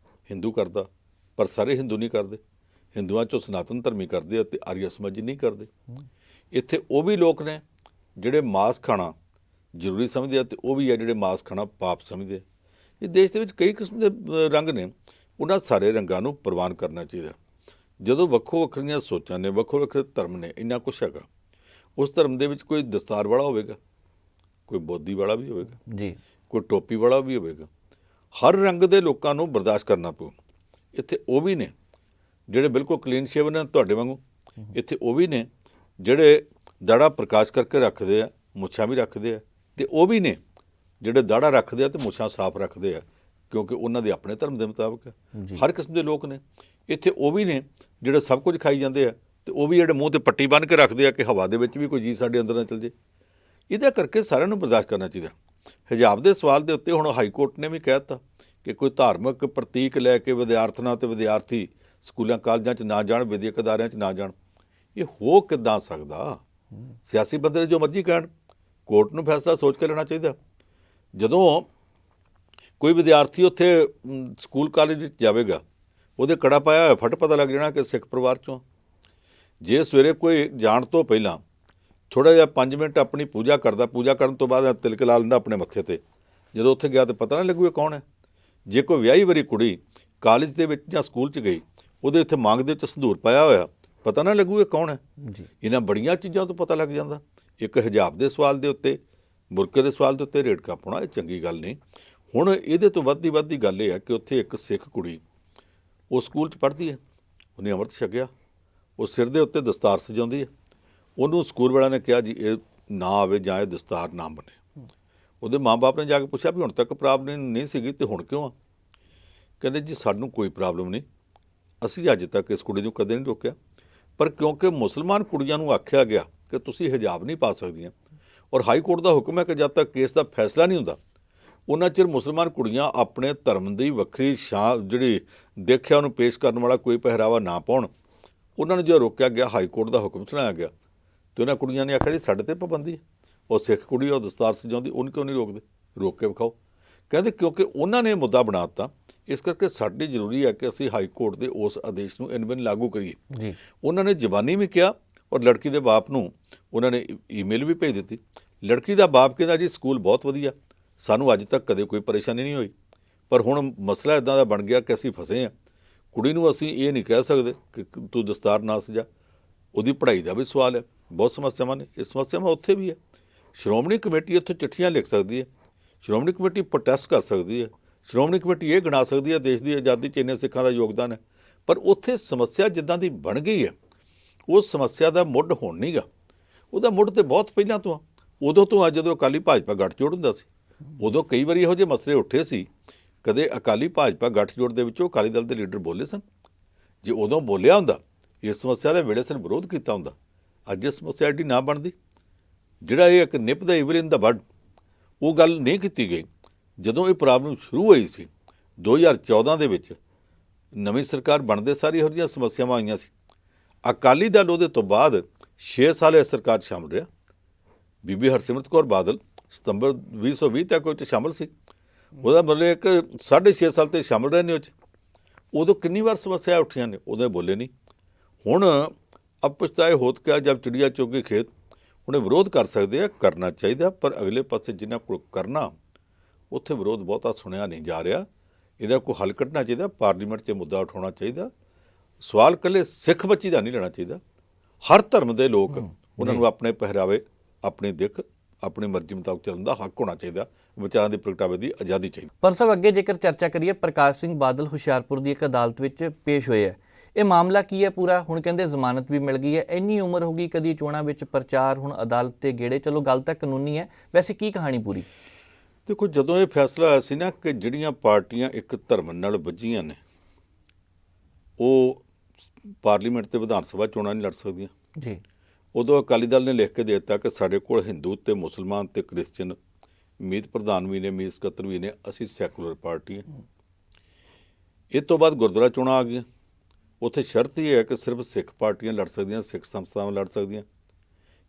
[SPEAKER 2] ਹਿੰਦੂ ਕਰਦਾ, ਪਰ ਸਾਰੇ ਹਿੰਦੂ ਨਹੀਂ ਕਰਦੇ। ਹਿੰਦੂਆਂ 'ਚੋਂ ਸਨਾਤਨ ਧਰਮੀ ਕਰਦੇ ਆ ਤੇ ਆਰੀਆ ਸਮਾਜੀ ਨਹੀਂ ਕਰਦੇ। ਇੱਥੇ ਉਹ ਵੀ ਲੋਕ ਨੇ ਜਿਹੜੇ ਮਾਸ ਖਾਣਾ ਜ਼ਰੂਰੀ ਸਮਝਦੇ ਆ, ਤੇ ਉਹ ਵੀ ਹੈ ਜਿਹੜੇ ਮਾਸ ਖਾਣਾ ਪਾਪ ਸਮਝਦੇ ਆ। ਇਹ ਦੇਸ਼ ਦੇ ਵਿੱਚ ਕਈ ਕਿਸਮ ਦੇ ਰੰਗ ਨੇ, ਉਹਨਾਂ ਸਾਰੇ ਰੰਗਾਂ ਨੂੰ ਪ੍ਰਵਾਨ ਕਰਨਾ ਚਾਹੀਦਾ। ਜਦੋਂ ਵੱਖੋ ਵੱਖਰੀਆਂ ਸੋਚਾਂ ਨੇ, ਵੱਖੋ ਵੱਖਰੇ ਧਰਮ ਨੇ, ਇੰਨਾ ਕੁਛ ਹੈਗਾ। ਉਸ ਧਰਮ ਦੇ ਵਿੱਚ ਕੋਈ ਦਸਤਾਰ ਵਾਲਾ ਹੋਵੇਗਾ, ਕੋਈ ਬੋਦੀ ਵਾਲਾ ਵੀ ਹੋਵੇਗਾ
[SPEAKER 1] ਜੀ,
[SPEAKER 2] ਕੋਈ ਟੋਪੀ ਵਾਲਾ ਵੀ ਹੋਵੇਗਾ। ਹਰ ਰੰਗ ਦੇ ਲੋਕਾਂ ਨੂੰ ਬਰਦਾਸ਼ਤ ਕਰਨਾ ਪਊ। ਇੱਥੇ ਉਹ ਵੀ ਨੇ ਜਿਹੜੇ ਬਿਲਕੁਲ ਕਲੀਨ ਸ਼ੇਵਨ ਨੇ ਤੁਹਾਡੇ ਵਾਂਗੂ, ਇੱਥੇ ਉਹ ਵੀ ਨੇ ਜਿਹੜੇ ਦਾੜਾ ਪ੍ਰਕਾਸ਼ ਕਰਕੇ ਰੱਖਦੇ ਆ, ਮੁੱਛਾਂ ਵੀ ਰੱਖਦੇ ਆ, ਤੇ ਉਹ ਵੀ ਨੇ ਜਿਹੜੇ ਦਾੜਾ ਰੱਖਦੇ ਆ ਤੇ ਮੁੱਛਾਂ ਸਾਫ਼ ਰੱਖਦੇ ਆ, ਕਿਉਂਕਿ ਉਹਨਾਂ ਦੇ ਆਪਣੇ ਧਰਮ ਦੇ ਮੁਤਾਬਕ ਹਰ ਕਿਸਮ ਦੇ ਲੋਕ ਨੇ। ਇੱਥੇ ਉਹ ਵੀ ਨੇ ਜਿਹੜੇ ਸਭ ਕੁਝ ਖਾਈ ਜਾਂਦੇ ਆ, ਤੇ ਉਹ ਵੀ ਜਿਹੜੇ ਮੂੰਹ ਤੇ ਪੱਟੀ ਬੰਨ੍ਹ ਕੇ ਰੱਖਦੇ ਆ ਕਿ ਹਵਾ ਦੇ ਵਿੱਚ ਵੀ ਕੋਈ ਚੀਜ਼ ਸਾਡੇ ਅੰਦਰ ਨਾ ਚਲ ਜੇ। ਇਹਦਾ ਕਰਕੇ ਸਾਰਿਆਂ ਨੂੰ ਬਰਦਾਸ਼ਤ ਕਰਨਾ ਚਾਹੀਦਾ। ਹਿਜਾਬ ਦੇ ਸਵਾਲ ਦੇ ਉੱਤੇ ਹੁਣ ਹਾਈ ਕੋਰਟ ਨੇ ਵੀ ਕਹਿ ਦਿੱਤਾ ਕਿ ਕੋਈ ਧਾਰਮਿਕ ਪ੍ਰਤੀਕ ਲੈ ਕੇ ਵਿਦਿਆਰਥਣਾਂ ਤੇ ਵਿਦਿਆਰਥੀ ਸਕੂਲਾਂ ਕਾਲਜਾਂ 'ਚ ਨਾ ਜਾਣ, ਵਿਦਿਅਕ ਅਦਾਰਿਆਂ 'ਚ ਨਾ ਜਾਣ। ਇਹ ਹੋ ਕਿੱਦਾਂ ਸਕਦਾ? ਸਿਆਸੀ ਬੰਦੇ ਜੋ ਮਰਜ਼ੀ ਕਹਿਣ, ਕੋਰਟ ਨੂੰ ਫੈਸਲਾ ਸੋਚ ਕੇ ਲੈਣਾ ਚਾਹੀਦਾ। ਜਦੋਂ ਕੋਈ ਵਿਦਿਆਰਥੀ ਉੱਥੇ ਸਕੂਲ ਕਾਲਜ ਵਿੱਚ ਜਾਵੇਗਾ, ਉਹਦੇ ਕੜਾ ਪਾਇਆ ਹੋਇਆ ਫਟ ਪਤਾ ਲੱਗ ਜਾਣਾ ਕਿ ਸਿੱਖ ਪਰਿਵਾਰ 'ਚੋਂ। ਜੇ ਸਵੇਰੇ ਕੋਈ ਜਾਣ ਤੋਂ ਪਹਿਲਾਂ ਥੋੜ੍ਹਾ ਜਿਹਾ 5 ਮਿੰਟ ਆਪਣੀ ਪੂਜਾ ਕਰਦਾ, ਪੂਜਾ ਕਰਨ ਤੋਂ ਬਾਅਦ ਤਿਲਕ ਲਾ ਲੈਂਦਾ ਆਪਣੇ ਮੱਥੇ ਤੇ, ਜਦੋਂ ਉੱਥੇ ਗਿਆ ਤਾਂ ਪਤਾ ਨਾ ਲੱਗੂ ਇਹ ਕੌਣ ਹੈ। ਜੇ ਕੋਈ ਵਿਆਹੀ ਵਾਰੀ ਕੁੜੀ ਕਾਲਜ ਦੇ ਵਿੱਚ ਜਾਂ ਸਕੂਲ 'ਚ ਗਈ, ਉਹਦੇ ਇੱਥੇ ਮੰਗ ਦੇ ਵਿੱਚ ਸੰਧੂਰ ਪਾਇਆ ਹੋਇਆ, ਪਤਾ ਨਾ ਲੱਗੂ ਇਹ ਕੌਣ ਹੈ। ਇਹਨਾਂ ਬੜੀਆਂ ਚੀਜ਼ਾਂ ਤੋਂ ਪਤਾ ਲੱਗ ਜਾਂਦਾ। ਇੱਕ ਹਿਜਾਬ ਦੇ ਸਵਾਲ ਦੇ ਉੱਤੇ, ਬੁਰਕੇ ਦੇ ਸਵਾਲ ਦੇ ਉੱਤੇ ਰੇੜਕਾ ਪਾਉਣਾ ਇਹ ਚੰਗੀ ਗੱਲ ਨਹੀਂ। ਹੁਣ ਇਹਦੇ ਤੋਂ ਵੱਧਦੀ ਗੱਲ ਇਹ ਹੈ ਕਿ ਉੱਥੇ ਇੱਕ ਸਿੱਖ ਕੁੜੀ ਉਹ ਸਕੂਲ 'ਚ ਪੜ੍ਹਦੀ ਹੈ, ਉਹਨੇ ਅੰਮ੍ਰਿਤ ਛਕਿਆ, ਉਹ ਸਿਰ ਦੇ ਉੱਤੇ ਦਸਤਾਰ ਸਜਾਉਂਦੀ ਹੈ। ਉਹਨੂੰ ਸਕੂਲ ਵਾਲਿਆਂ ਨੇ ਕਿਹਾ ਜੀ ਇਹ ਨਾ ਆਵੇ ਜਾਂ ਇਹ ਦਸਤਾਰ ਨਾ ਬਣੇ। ਉਹਦੇ ਮਾਂ-ਬਾਪ ਨੇ ਜਾ ਕੇ ਪੁੱਛਿਆ ਵੀ ਹੁਣ ਤੱਕ ਪ੍ਰੋਬਲਮ ਨਹੀਂ ਸੀਗੀ ਤੇ ਹੁਣ ਕਿਉਂ ਆ? ਕਹਿੰਦੇ ਜੀ ਸਾਨੂੰ ਕੋਈ ਪ੍ਰੋਬਲਮ ਨਹੀਂ, ਅਸੀਂ ਅੱਜ ਤੱਕ ਇਸ ਕੁੜੀ ਨੂੰ ਕਦੇ ਨਹੀਂ ਰੋਕਿਆ, ਪਰ ਕਿਉਂਕਿ ਮੁਸਲਮਾਨ ਕੁੜੀਆਂ ਨੂੰ ਆਖਿਆ ਗਿਆ ਕਿ ਤੁਸੀਂ ਹਿਜਾਬ ਨਹੀਂ ਪਾ ਸਕਦੀਆਂ, ਔਰ ਹਾਈ ਕੋਰਟ ਦਾ ਹੁਕਮ ਹੈ ਕਿ ਜਦ ਤੱਕ ਕੇਸ ਦਾ ਫੈਸਲਾ ਨਹੀਂ ਹੁੰਦਾ ਉਹਨਾਂ ਚਿਰ ਮੁਸਲਮਾਨ ਕੁੜੀਆਂ ਆਪਣੇ ਧਰਮ ਦੀ ਵੱਖਰੀ ਜਿਹੜੀ ਦੇਖਿਆ ਉਹਨੂੰ ਪੇਸ਼ ਕਰਨ ਵਾਲਾ ਕੋਈ ਪਹਿਰਾਵਾ ਨਾ ਪਾਉਣ। ਉਹਨਾਂ ਨੂੰ ਜੋ ਰੋਕਿਆ ਗਿਆ, ਹਾਈ ਕੋਰਟ ਦਾ ਹੁਕਮ ਸੁਣਾਇਆ ਗਿਆ, ਤੇ ਉਹਨਾਂ ਕੁੜੀਆਂ ਨੇ ਆਖਿਆ ਜੀ ਸਾਡੇ 'ਤੇ ਪਾਬੰਦੀ ਹੈ। ਉਹ ਸਿੱਖ ਕੁੜੀ ਉਹ ਦਸਤਾਰ ਸਜਾਉਂਦੀ, ਉਹਨੂੰ ਕਿਉਂ ਨਹੀਂ ਰੋਕਦੇ? ਰੋਕ ਕੇ ਵਿਖਾਓ। ਕਹਿੰਦੇ ਕਿਉਂਕਿ ਉਹਨਾਂ ਨੇ ਮੁੱਦਾ ਬਣਾ ਦਿੱਤਾ, ਇਸ ਕਰਕੇ ਸਾਡੀ ਜ਼ਰੂਰੀ ਹੈ ਕਿ ਅਸੀਂ ਹਾਈ ਕੋਰਟ ਦੇ ਉਸ ਆਦੇਸ਼ ਨੂੰ ਇਨ-ਬਿਨ ਲਾਗੂ ਕਰੀਏ ਜੀ। ਉਹਨਾਂ ਨੇ ਜ਼ਬਾਨੀ ਵੀ ਕਿਹਾ, ਔਰ ਲੜਕੀ ਦੇ ਬਾਪ ਨੂੰ ਉਹਨਾਂ ਨੇ ਈਮੇਲ ਵੀ ਭੇਜ ਦਿੱਤੀ। ਲੜਕੀ ਦਾ ਬਾਪ ਕਹਿੰਦਾ ਜੀ ਸਕੂਲ ਬਹੁਤ ਵਧੀਆ, ਸਾਨੂੰ ਅੱਜ ਤੱਕ ਕਦੇ ਕੋਈ ਪਰੇਸ਼ਾਨੀ ਨਹੀਂ ਹੋਈ, ਪਰ ਹੁਣ ਮਸਲਾ ਇੱਦਾਂ ਦਾ ਬਣ ਗਿਆ ਕਿ ਅਸੀਂ ਫਸੇ ਹਾਂ। ਕੁੜੀ ਨੂੰ ਅਸੀਂ ਇਹ ਨਹੀਂ ਕਹਿ ਸਕਦੇ ਕਿ ਤੂੰ ਦਸਤਾਰ ਨਾ ਸਜਾ। ਉਹਦੀ ਪੜ੍ਹਾਈ ਦਾ ਵੀ ਸਵਾਲ ਹੈ, ਬਹੁਤ ਸਮੱਸਿਆਵਾਂ ਨੇ। ਇਹ ਸਮੱਸਿਆਵਾਂ ਉੱਥੇ ਵੀ ਹੈ। ਸ਼੍ਰੋਮਣੀ ਕਮੇਟੀ ਇੱਥੋਂ ਚਿੱਠੀਆਂ ਲਿਖ ਸਕਦੀ ਹੈ, ਸ਼੍ਰੋਮਣੀ ਕਮੇਟੀ ਪ੍ਰੋਟੈਸਟ ਕਰ ਸਕਦੀ ਹੈ, ਸ਼੍ਰੋਮਣੀ ਕਮੇਟੀ ਇਹ ਗਿਣਾ ਸਕਦੀ ਹੈ ਦੇਸ਼ ਦੀ ਆਜ਼ਾਦੀ 'ਚ ਇੰਨੇ ਸਿੱਖਾਂ ਦਾ ਯੋਗਦਾਨ ਹੈ, ਪਰ ਉੱਥੇ ਸਮੱਸਿਆ ਜਿੱਦਾਂ ਦੀ ਬਣ ਗਈ ਹੈ ਉਸ ਸਮੱਸਿਆ ਦਾ ਮੁੱਢ ਹੁਣ ਨਹੀਂ ਗਾ। ਉਹਦਾ ਮੁੱਢ ਤਾਂ ਬਹੁਤ ਪਹਿਲਾਂ ਤੋਂ ਆ। ਉਦੋਂ ਤੋਂ ਆ ਜਦੋਂ ਅਕਾਲੀ ਭਾਜਪਾ ਗੱਠਜੋੜ ਹੁੰਦਾ ਸੀ, ਉਦੋਂ ਕਈ ਵਾਰੀ ਇਹੋ ਜਿਹੇ ਮਸਲੇ ਉੱਠੇ ਸੀ। ਕਦੇ ਅਕਾਲੀ ਭਾਜਪਾ ਗੱਠਜੋੜ ਦੇ ਵਿੱਚੋਂ ਅਕਾਲੀ ਦਲ ਦੇ ਲੀਡਰ ਬੋਲੇ ਸਨ। ਜੇ ਉਦੋਂ ਬੋਲਿਆ ਹੁੰਦਾ, ਇਸ ਸਮੱਸਿਆ ਦੇ ਵੇਲੇ ਸਿਰ ਵਿਰੋਧ ਕੀਤਾ ਹੁੰਦਾ, ਅੱਜ ਇਹ ਸਮੱਸਿਆ ਐਡੀ ਨਾ ਬਣਦੀ। ਜਿਹੜਾ ਇਹ ਇੱਕ ਨਿਪ ਦਾ ਈਵਲ ਇਨ ਦਾ ਬਡ, ਉਹ ਗੱਲ ਨਹੀਂ ਕੀਤੀ ਗਈ। ਜਦੋਂ ਇਹ ਪ੍ਰੋਬਲਮ ਸ਼ੁਰੂ ਹੋਈ ਸੀ 2014 ਦੇ ਵਿੱਚ, ਨਵੀਂ ਸਰਕਾਰ ਬਣਦੇ ਸਾਰੀ ਇਹੋ ਜਿਹੀਆਂ ਸਮੱਸਿਆਵਾਂ ਆਈਆਂ ਸੀ। ਅਕਾਲੀ ਦਲ ਉਹਦੇ ਤੋਂ ਬਾਅਦ 6 ਸਾਲ ਇਸ ਸਰਕਾਰ 'ਚ ਸ਼ਾਮਲ ਰਿਹਾ। ਬੀਬੀ ਹਰਸਿਮਰਤ ਕੌਰ ਬਾਦਲ ਸਤੰਬਰ 2020 ਤੱਕ ਉਹ 'ਚ ਸ਼ਾਮਲ ਸੀ। ਉਹਦਾ ਮਤਲਬ ਇੱਕ 6.5 ਸਾਲ ਤੇ ਸ਼ਾਮਲ ਰਹੇ ਨੇ ਉਹ 'ਚ। ਉਦੋਂ ਕਿੰਨੀ ਵਾਰ ਸਮੱਸਿਆ ਉੱਠੀਆਂ ਨੇ, ਉਦੋਂ ਬੋਲੇ ਨਹੀਂ। ਹੁਣ ਅਬ ਪਛਤਾਏ ਹੋਤ ਕਿਆ ਜਬ ਚਿੜੀਆ ਚੁਗ ਗਈ ਖੇਤ। ਹੁਣ ਇਹ ਵਿਰੋਧ ਕਰ ਸਕਦੇ ਆ, ਕਰਨਾ ਚਾਹੀਦਾ, ਪਰ ਅਗਲੇ ਪਾਸੇ ਜਿਨ੍ਹਾਂ ਕੋਲ ਕਰਨਾ ਉੱਥੇ ਵਿਰੋਧ ਬਹੁਤਾ ਸੁਣਿਆ ਨਹੀਂ ਜਾ ਰਿਹਾ। ਇਹਦਾ ਕੋਈ ਹੱਲ ਕੱਢਣਾ ਚਾਹੀਦਾ, ਪਾਰਲੀਮੈਂਟ 'ਚ ਮੁੱਦਾ ਉਠਾਉਣਾ ਚਾਹੀਦਾ। ਸਵਾਲ ਇਕੱਲੇ ਸਿੱਖ ਬੱਚੀ ਦਾ ਨਹੀਂ ਲੈਣਾ ਚਾਹੀਦਾ। ਹਰ ਧਰਮ ਦੇ ਲੋਕ ਉਹਨਾਂ ਨੂੰ ਆਪਣੇ ਪਹਿਰਾਵੇ, ਆਪਣੀ ਦਿੱਖ, ਆਪਣੀ ਮਰਜ਼ੀ ਮੁਤਾਬਕ ਚੱਲਣ ਦਾ ਹੱਕ ਹੋਣਾ ਚਾਹੀਦਾ। ਵਿਚਾਰਾਂ ਦੀ ਪ੍ਰਗਟਾਵੇ ਦੀ ਆਜ਼ਾਦੀ ਚਾਹੀਦੀ।
[SPEAKER 1] ਪਰ ਸਾਹਿਬ ਅੱਗੇ ਜੇਕਰ ਚਰਚਾ ਕਰੀਏ, ਪ੍ਰਕਾਸ਼ ਸਿੰਘ ਬਾਦਲ ਹੁਸ਼ਿਆਰਪੁਰ ਦੀ ਇੱਕ ਅਦਾਲਤ ਵਿੱਚ ਪੇਸ਼ ਹੋਏ ਹੈ। ਇਹ ਮਾਮਲਾ ਕੀ ਹੈ ਪੂਰਾ? ਹੁਣ ਕਹਿੰਦੇ ਜ਼ਮਾਨਤ ਵੀ ਮਿਲ ਗਈ ਹੈ, ਇੰਨੀ ਉਮਰ ਹੋ ਗਈ, ਕਦੀ ਚੋਣਾਂ ਵਿੱਚ ਪ੍ਰਚਾਰ, ਹੁਣ ਅਦਾਲਤ ਤੇ ਗੇੜੇ। ਚਲੋ ਗੱਲ ਤਾਂ ਕਾਨੂੰਨੀ ਹੈ, ਵੈਸੇ ਕੀ ਕਹਾਣੀ ਪੂਰੀ?
[SPEAKER 2] ਦੇਖੋ, ਜਦੋਂ ਇਹ ਫੈਸਲਾ ਹੋਇਆ ਸੀ ਨਾ ਕਿ ਜਿਹੜੀਆਂ ਪਾਰਟੀਆਂ ਇੱਕ ਧਰਮ ਨਾਲ ਬੱਝੀਆਂ ਨੇ ਉਹ ਪਾਰਲੀਮੈਂਟ ਤੇ ਵਿਧਾਨ ਸਭਾ ਚੋਣਾਂ ਨਹੀਂ ਲੜ ਸਕਦੀਆਂ
[SPEAKER 1] ਜੀ,
[SPEAKER 2] ਉਦੋਂ ਅਕਾਲੀ ਦਲ ਨੇ ਲਿਖ ਕੇ ਦੇ ਦਿੱਤਾ ਕਿ ਸਾਡੇ ਕੋਲ ਹਿੰਦੂ ਤੇ ਮੁਸਲਮਾਨ ਤੇ ਕ੍ਰਿਸਚਨ ਮੀਤ ਪ੍ਰਧਾਨ ਵੀ ਨੇ, ਮੀਤ ਸਕੱਤਰ ਵੀ ਨੇ, ਅਸੀਂ ਸੈਕੂਲਰ ਪਾਰਟੀ ਹਾਂ। ਇਹ ਤੋਂ ਬਾਅਦ ਗੁਰਦੁਆਰਾ ਚੋਣਾਂ ਆ ਗਈਆਂ। ਉੱਥੇ ਸ਼ਰਤ ਇਹ ਹੈ ਕਿ ਸਿਰਫ ਸਿੱਖ ਪਾਰਟੀਆਂ ਲੜ ਸਕਦੀਆਂ, ਸਿੱਖ ਸੰਸਥਾਵਾਂ ਲੜ ਸਕਦੀਆਂ।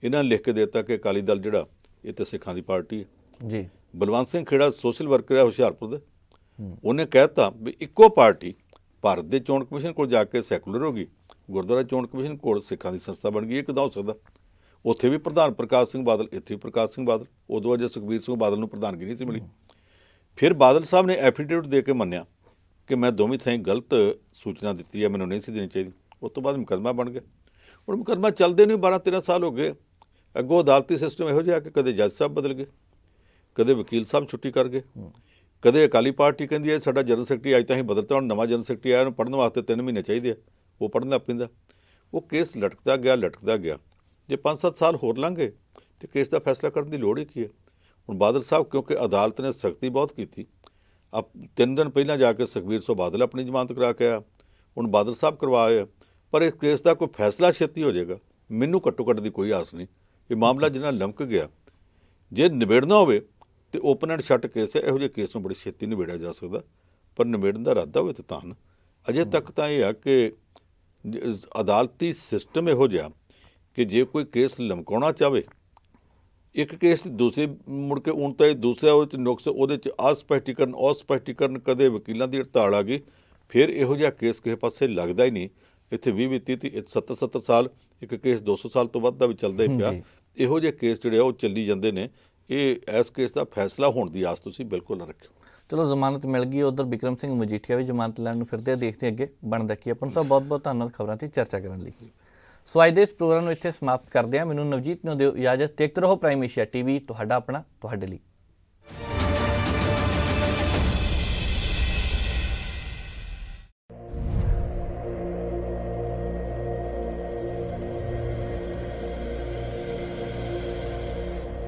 [SPEAKER 2] ਇਹਨਾਂ ਨੇ ਲਿਖ ਕੇ ਦੇ ਦਿੱਤਾ ਕਿ ਅਕਾਲੀ ਦਲ ਜਿਹੜਾ ਇਹ ਤਾਂ ਸਿੱਖਾਂ ਦੀ ਪਾਰਟੀ ਹੈ ਜੀ। ਬਲਵੰਤ ਸਿੰਘ ਖੇੜਾ ਸੋਸ਼ਲ ਵਰਕਰ ਹੈ ਹੁਸ਼ਿਆਰਪੁਰ ਦੇ, ਉਹਨੇ ਕਹਿ ਦਿੱਤਾ ਵੀ ਇੱਕੋ ਪਾਰਟੀ ਭਾਰਤ ਦੇ ਚੋਣ ਕਮਿਸ਼ਨ ਕੋਲ ਜਾ ਕੇ ਸੈਕੂਲਰ ਹੋ ਗਈ, ਗੁਰਦੁਆਰਾ ਚੋਣ ਕਮਿਸ਼ਨ ਕੋਲ ਸਿੱਖਾਂ ਦੀ ਸੰਸਥਾ ਬਣ ਗਈ। ਇਹ ਕਿੱਦਾਂ ਹੋ ਸਕਦਾ? ਉੱਥੇ ਵੀ ਪ੍ਰਧਾਨ ਪ੍ਰਕਾਸ਼ ਸਿੰਘ ਬਾਦਲ, ਇੱਥੇ ਵੀ ਪ੍ਰਕਾਸ਼ ਸਿੰਘ ਬਾਦਲ। ਉਦੋਂ ਅਜੇ ਸੁਖਬੀਰ ਸਿੰਘ ਬਾਦਲ ਨੂੰ ਪ੍ਰਧਾਨਗੀ ਨਹੀਂ ਸੀ ਮਿਲੀ। ਫਿਰ ਬਾਦਲ ਸਾਹਿਬ ਨੇ ਐਫੀਡੇਵਿਟ ਦੇ ਕੇ ਮੰਨਿਆ ਕਿ ਮੈਂ ਦੋਵੇਂ ਥਾਈਂ ਗਲਤ ਸੂਚਨਾ ਦਿੱਤੀ ਹੈ, ਮੈਨੂੰ ਨਹੀਂ ਸੀ ਦੇਣੀ ਚਾਹੀਦੀ। ਉਸ ਤੋਂ ਬਾਅਦ ਮੁਕੱਦਮਾ ਬਣ ਗਿਆ। ਹੁਣ ਮੁਕੱਦਮਾ ਚੱਲਦੇ ਨੂੰ 12-13 ਸਾਲ ਹੋ ਗਏ। ਅੱਗੋਂ ਅਦਾਲਤੀ ਸਿਸਟਮ ਇਹੋ ਜਿਹਾ ਕਿ ਕਦੇ ਜੱਜ ਸਾਹਿਬ ਬਦਲ ਗਏ, ਕਦੇ ਵਕੀਲ ਸਾਹਿਬ ਛੁੱਟੀ ਕਰ ਗਏ, ਕਦੇ ਅਕਾਲੀ ਪਾਰਟੀ ਕਹਿੰਦੀ ਹੈ ਸਾਡਾ ਜਨਰਲ ਸੈਕਟਰੀ ਅੱਜ ਤਾਂ ਹੀ ਬਦਲਤਾ, ਹੁਣ ਨਵਾਂ ਜਨਰਲ ਸੈਕਟਰੀ ਆਇਆ, ਉਹਨੂੰ ਪੜ੍ਹਨ ਵਾਸਤੇ 3 ਮਹੀਨੇ ਚਾਹੀਦੇ ਆ, ਉਹ ਪੜ੍ਹਨਾ ਪੈਂਦਾ। ਉਹ ਕੇਸ ਲਟਕਦਾ ਗਿਆ। ਜੇ 5-7 ਸਾਲ ਹੋਰ ਲੰਘ ਗਏ ਤਾਂ ਕੇਸ ਦਾ ਫੈਸਲਾ ਕਰਨ ਦੀ ਲੋੜ ਹੀ ਕੀ ਹੈ। ਹੁਣ ਬਾਦਲ ਸਾਹਿਬ ਕਿਉਂਕਿ ਅਦਾਲਤ ਨੇ ਸਖਤੀ ਬਹੁਤ ਕੀਤੀ, 3 ਦਿਨ ਪਹਿਲਾਂ ਜਾ ਕੇ ਸੁਖਬੀਰ ਸਿੰਘ ਬਾਦਲ ਆਪਣੀ ਜ਼ਮਾਨਤ ਕਰਾ ਕੇ ਆਇਆ, ਹੁਣ ਬਾਦਲ ਸਾਹਿਬ ਕਰਵਾਏ, ਪਰ ਇਸ ਕੇਸ ਦਾ ਕੋਈ ਫੈਸਲਾ ਛੇਤੀ ਹੋ ਜਾਏਗਾ ਮੈਨੂੰ ਘੱਟੋ ਘੱਟ ਦੀ ਕੋਈ ਆਸ ਨਹੀਂ। ਇਹ ਮਾਮਲਾ ਜਿੰਨਾ ਲਮਕ ਗਿਆ, ਜੇ ਨਿਬੇੜਨਾ ਹੋਵੇ ਤੇ ਓਪਨ ਐਂਡ ਸ਼ਟ ਕੇਸ ਹੈ, ਇਹੋ ਜਿਹੇ ਕੇਸ ਨੂੰ ਬੜੀ ਛੇਤੀ ਨਿਬੇੜਿਆ ਜਾ ਸਕਦਾ, ਪਰ ਨਿਬੇੜਨ ਦਾ ਇਰਾਦਾ ਹੋਵੇ ਤਾਂ ਨਾ। ਅਜੇ ਤੱਕ ਤਾਂ ਇਹ ਆ ਕਿ ਅਦਾਲਤੀ ਸਿਸਟਮ ਇਹੋ ਜਿਹਾ ਕਿ ਜੇ ਕੋਈ ਕੇਸ ਲਮਕਾਉਣਾ ਚਾਹਵੇ, ਇੱਕ ਕੇਸ ਦੂਸਰੇ ਮੁੜ ਕੇ ਹੁਣ ਤਾਂ ਇਹ ਦੂਸਰਾ ਉਹਦੇ 'ਚ ਨੁਕਸ, ਉਹਦੇ 'ਚ ਅਸਪਸ਼ਟੀਕਰਨ ਅਸਪਸ਼ਟੀਕਰਨ, ਕਦੇ ਵਕੀਲਾਂ ਦੀ ਹੜਤਾਲ ਆ ਗਈ, ਫਿਰ ਇਹੋ ਜਿਹਾ ਕੇਸ ਕਿਸੇ ਪਾਸੇ ਲੱਗਦਾ ਹੀ ਨਹੀਂ। ਇੱਥੇ 20-30 70 ਸਾਲ ਇੱਕ ਕੇਸ 200 ਸਾਲ ਤੋਂ ਵੱਧ ਦਾ ਵੀ ਚੱਲਦਾ ਹੀ ਪਿਆ। ਇਹੋ ਜਿਹੇ ਕੇਸ ਜਿਹੜੇ ਆ ਉਹ ਚੱਲੀ ਜਾਂਦੇ ਨੇ। ਇਹ ਇਸ ਕੇਸ ਦਾ ਫੈਸਲਾ ਹੋਣ ਦੀ ਆਸ ਤੁਸੀਂ ਬਿਲਕੁਲ ਨਾ ਰੱਖਿਓ।
[SPEAKER 1] ਚਲੋ ਜ਼ਮਾਨਤ ਮਿਲ ਗਈ, ਉਧਰ ਬਿਕਰਮ ਸਿੰਘ ਮਜੀਠੀਆ ਵੀ ਜ਼ਮਾਨਤ ਲੈਣ ਨੂੰ ਫਿਰਦੇ, ਦੇਖਦੇ ਅੱਗੇ ਬਣਦਾ ਕੀ। ਆਪਨ ਸਾਹਿਬ ਬਹੁਤ ਬਹੁਤ ਧੰਨਵਾਦ ਖਬਰਾਂ ਤੇ ਚਰਚਾ ਕਰਨ ਲਈ। ਸੋ ਅੱਜ ਦੇ ਇਸ ਪ੍ਰੋਗਰਾਮ ਨੂੰ ਇੱਥੇ ਸਮਾਪਤ ਕਰਦੇ ਹਾਂ। ਮੈਨੂੰ ਨਵਜੀਤ ਨੂੰ ਦਿਓ ਇਜਾਜ਼ਤ। ਦੇਖਦੇ ਰਹੋ ਪ੍ਰਾਈਮ ਏਸ਼ੀਆ ਟੀਵੀ, ਤੁਹਾਡਾ ਆਪਣਾ, ਤੁਹਾਡੇ ਲਈ।